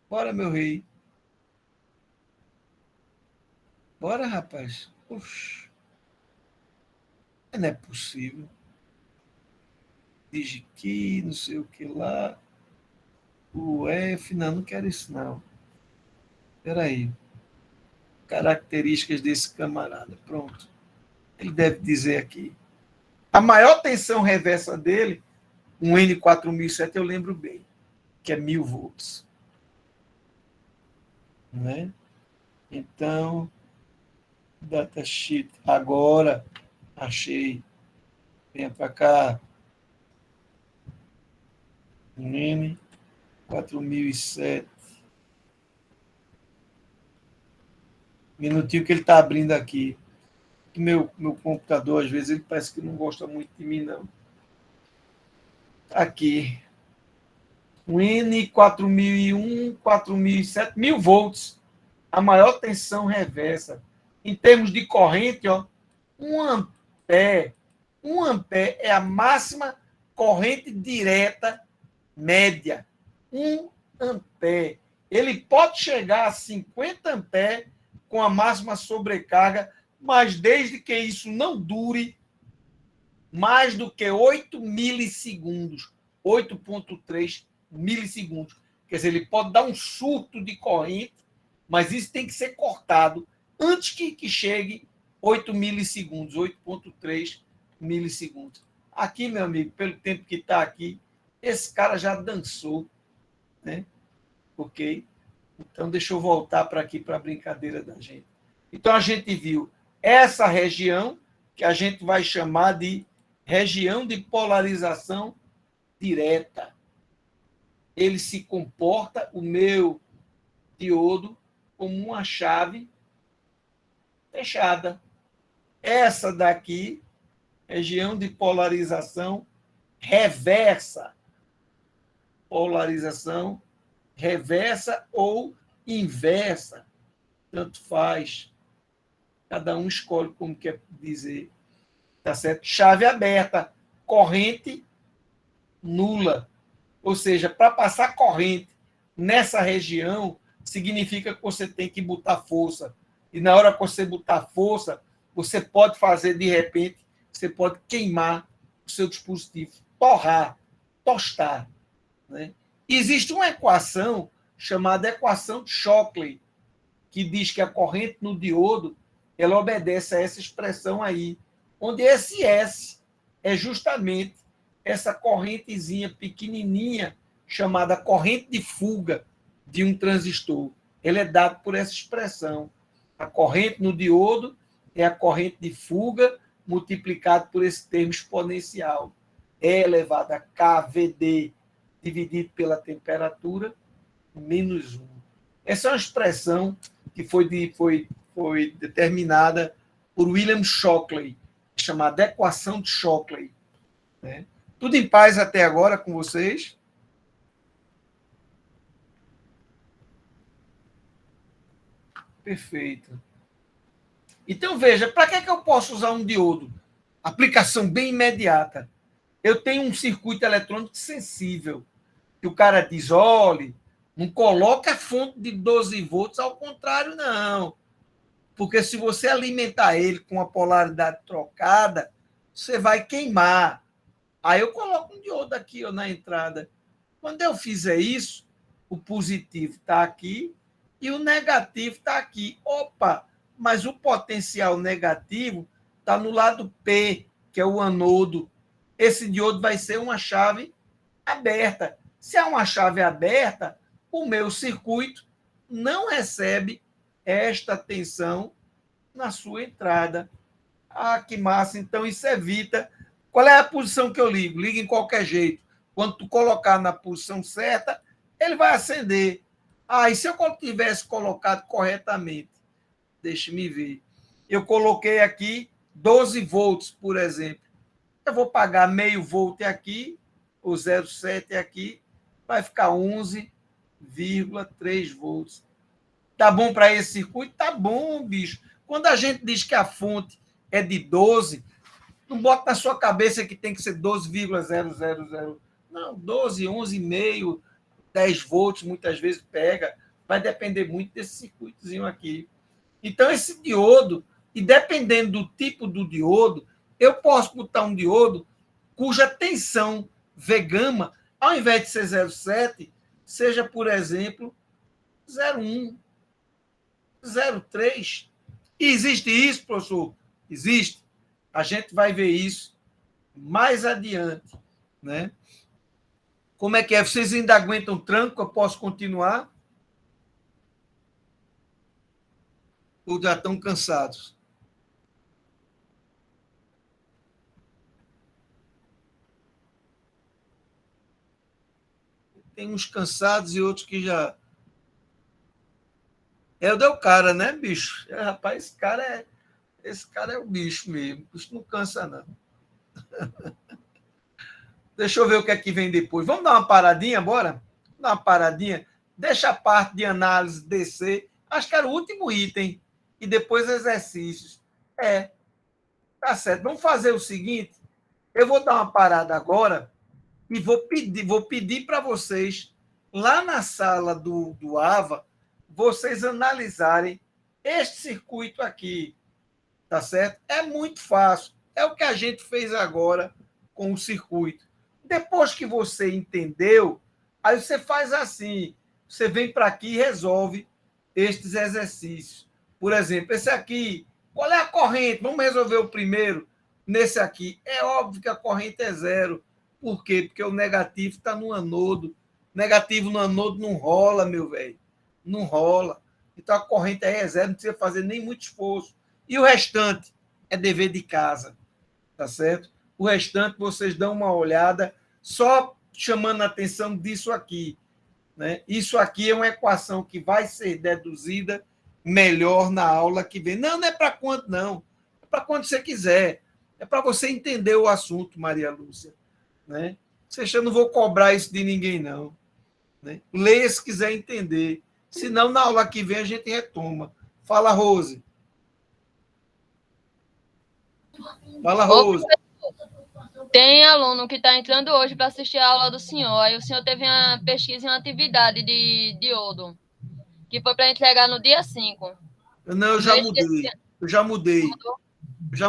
Bora, meu rei. Bora, rapaz. Ux. Não é possível. Digi não sei o que lá. O F, não quero isso, não. Espera aí. Características desse camarada. Pronto. Ele deve dizer aqui. A maior tensão reversa dele, um N4007, eu lembro bem, que é 1000 volts. Não é? Então, datasheet. Agora, achei. Venha para cá. N 4007. Minutinho que ele está abrindo aqui. Meu computador, às vezes, ele parece que não gosta muito de mim, não. Aqui. Um N4001, 4007, 1000 volts. A maior tensão reversa. Em termos de corrente, ó, 1 ampere. 1 ampere é a máxima corrente direta média. 1 ampere. Ele pode chegar a 50 amperes com a máxima sobrecarga, mas desde que isso não dure mais do que 8 milissegundos, 8,3 milissegundos. Quer dizer, ele pode dar um surto de corrente, mas isso tem que ser cortado antes que chegue 8 milissegundos, 8,3 milissegundos. Aqui, meu amigo, pelo tempo que está aqui, esse cara já dançou, né? Ok? Então, deixa eu voltar para aqui, para a brincadeira da gente. Então, a gente viu essa região, que a gente vai chamar de região de polarização direta. Ele se comporta, o meu diodo, como uma chave fechada. Essa daqui, região de polarização reversa. Polarização reversa ou inversa, tanto faz. Cada um escolhe como quer dizer. Tá certo? Chave aberta, corrente nula. Ou seja, para passar corrente nessa região, significa que você tem que botar força. E na hora que você botar força, você pode fazer, de repente, você pode queimar o seu dispositivo, torrar, tostar, né? Existe uma equação chamada equação de Shockley, que diz que a corrente no diodo ela obedece a essa expressão aí, onde esse S é justamente essa correntezinha pequenininha chamada corrente de fuga de um transistor. Ele é dado por essa expressão. A corrente no diodo é a corrente de fuga multiplicado por esse termo exponencial. E elevado a kVd dividido pela temperatura, menos 1. Essa é uma expressão que foi determinada por William Shockley, chamada equação de Shockley. Né? Tudo em paz até agora com vocês? Perfeito. Então, veja, para que eu posso usar um diodo? Aplicação bem imediata. Eu tenho um circuito eletrônico sensível. Que o cara diz, olhe, Não coloca a fonte de 12 volts ao contrário, não. Porque se você alimentar ele com a polaridade trocada, você vai queimar. Aí eu coloco um diodo aqui ó, na entrada. Quando eu fizer isso, o positivo está aqui e o negativo está aqui. Opa, mas o potencial negativo está no lado P, que é o anodo. Esse diodo vai ser uma chave aberta. Se é uma chave aberta, o meu circuito não recebe esta tensão na sua entrada. Ah, que massa! Então, isso evita. Qual é a posição que eu ligo? Liga em qualquer jeito. Quando tu colocar na posição certa, ele vai acender. Ah, e se eu tivesse colocado corretamente? Deixa-me ver. Eu coloquei aqui 12 volts, por exemplo. Eu vou pagar meio volt aqui, o 0,7 aqui, vai ficar 11,3 volts. Tá bom para esse circuito? Tá bom, bicho. Quando a gente diz que a fonte é de 12, não bota na sua cabeça que tem que ser 12,000. Não, 12, 11,5, 10 volts, muitas vezes pega. Vai depender muito desse circuitozinho aqui. Então, esse diodo, e dependendo do tipo do diodo, eu posso botar um diodo cuja tensão V-gama, ao invés de ser 0,7, seja, por exemplo, 0,1, 0,3. E existe isso, professor? Existe. A gente vai ver isso mais adiante, né? Como é que é? Vocês ainda aguentam tranco? Eu posso continuar? Ou já estão cansados? Tem uns cansados e outros que já... É o Del Cara, né, bicho? Rapaz, esse cara é o bicho mesmo. Isso não cansa, não. Deixa eu ver o que é que vem depois. Vamos dar uma paradinha, bora? Dar uma paradinha. Deixa a parte de análise descer. Acho que era o último item. E depois exercícios. Tá certo. Vamos fazer o seguinte. Eu vou dar uma parada agora e vou pedir para vocês, lá na sala do AVA, vocês analisarem este circuito aqui. Tá certo? É muito fácil. É o que a gente fez agora com o circuito. Depois que você entendeu, aí você faz assim. Você vem para aqui e resolve estes exercícios. Por exemplo, esse aqui, qual é a corrente? Vamos resolver o primeiro. Nesse aqui, é óbvio que a corrente é zero. Por quê? Porque o negativo está no anodo. Negativo no anodo não rola, meu velho. Não rola. Então, a corrente aí é zero, não precisa fazer nem muito esforço. E o restante é dever de casa, tá certo? O restante vocês dão uma olhada, só chamando a atenção disso aqui, né? Isso aqui é uma equação que vai ser deduzida melhor na aula que vem. Não é para quando, não. É para quando você quiser. É para você entender o assunto, Maria Lúcia, né? Eu não vou cobrar isso de ninguém, não, né? Leia se quiser entender. Senão, na aula que vem, a gente retoma. Fala, Rose. Fala, Rose. Tem aluno que está entrando hoje para assistir a aula do senhor. Aí o senhor teve uma pesquisa e uma atividade de diodo, que foi para entregar no dia 5. Não, eu já mudei. Eu já mudei. Pronto, tá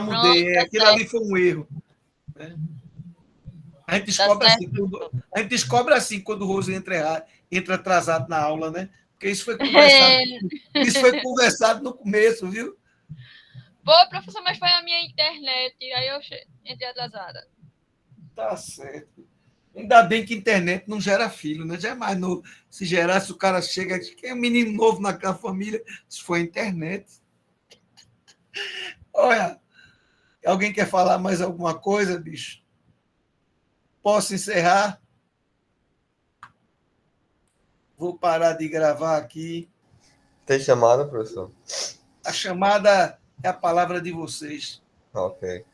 Aquilo certo. ali foi um erro, né? A gente descobre assim quando o Rose entra atrasado na aula, né? Porque isso foi conversado no começo, viu? Pô, professor, mas foi a minha internet. Aí eu entrei atrasada. Tá certo. Ainda bem que internet não gera filho, né? Já é mais novo. Se gerasse, o cara chega aqui, que é um menino novo naquela família, isso foi internet. Olha, alguém quer falar mais alguma coisa, bicho? Posso encerrar? Vou parar de gravar aqui. Tem chamada, professor? A chamada é a palavra de vocês. Ok.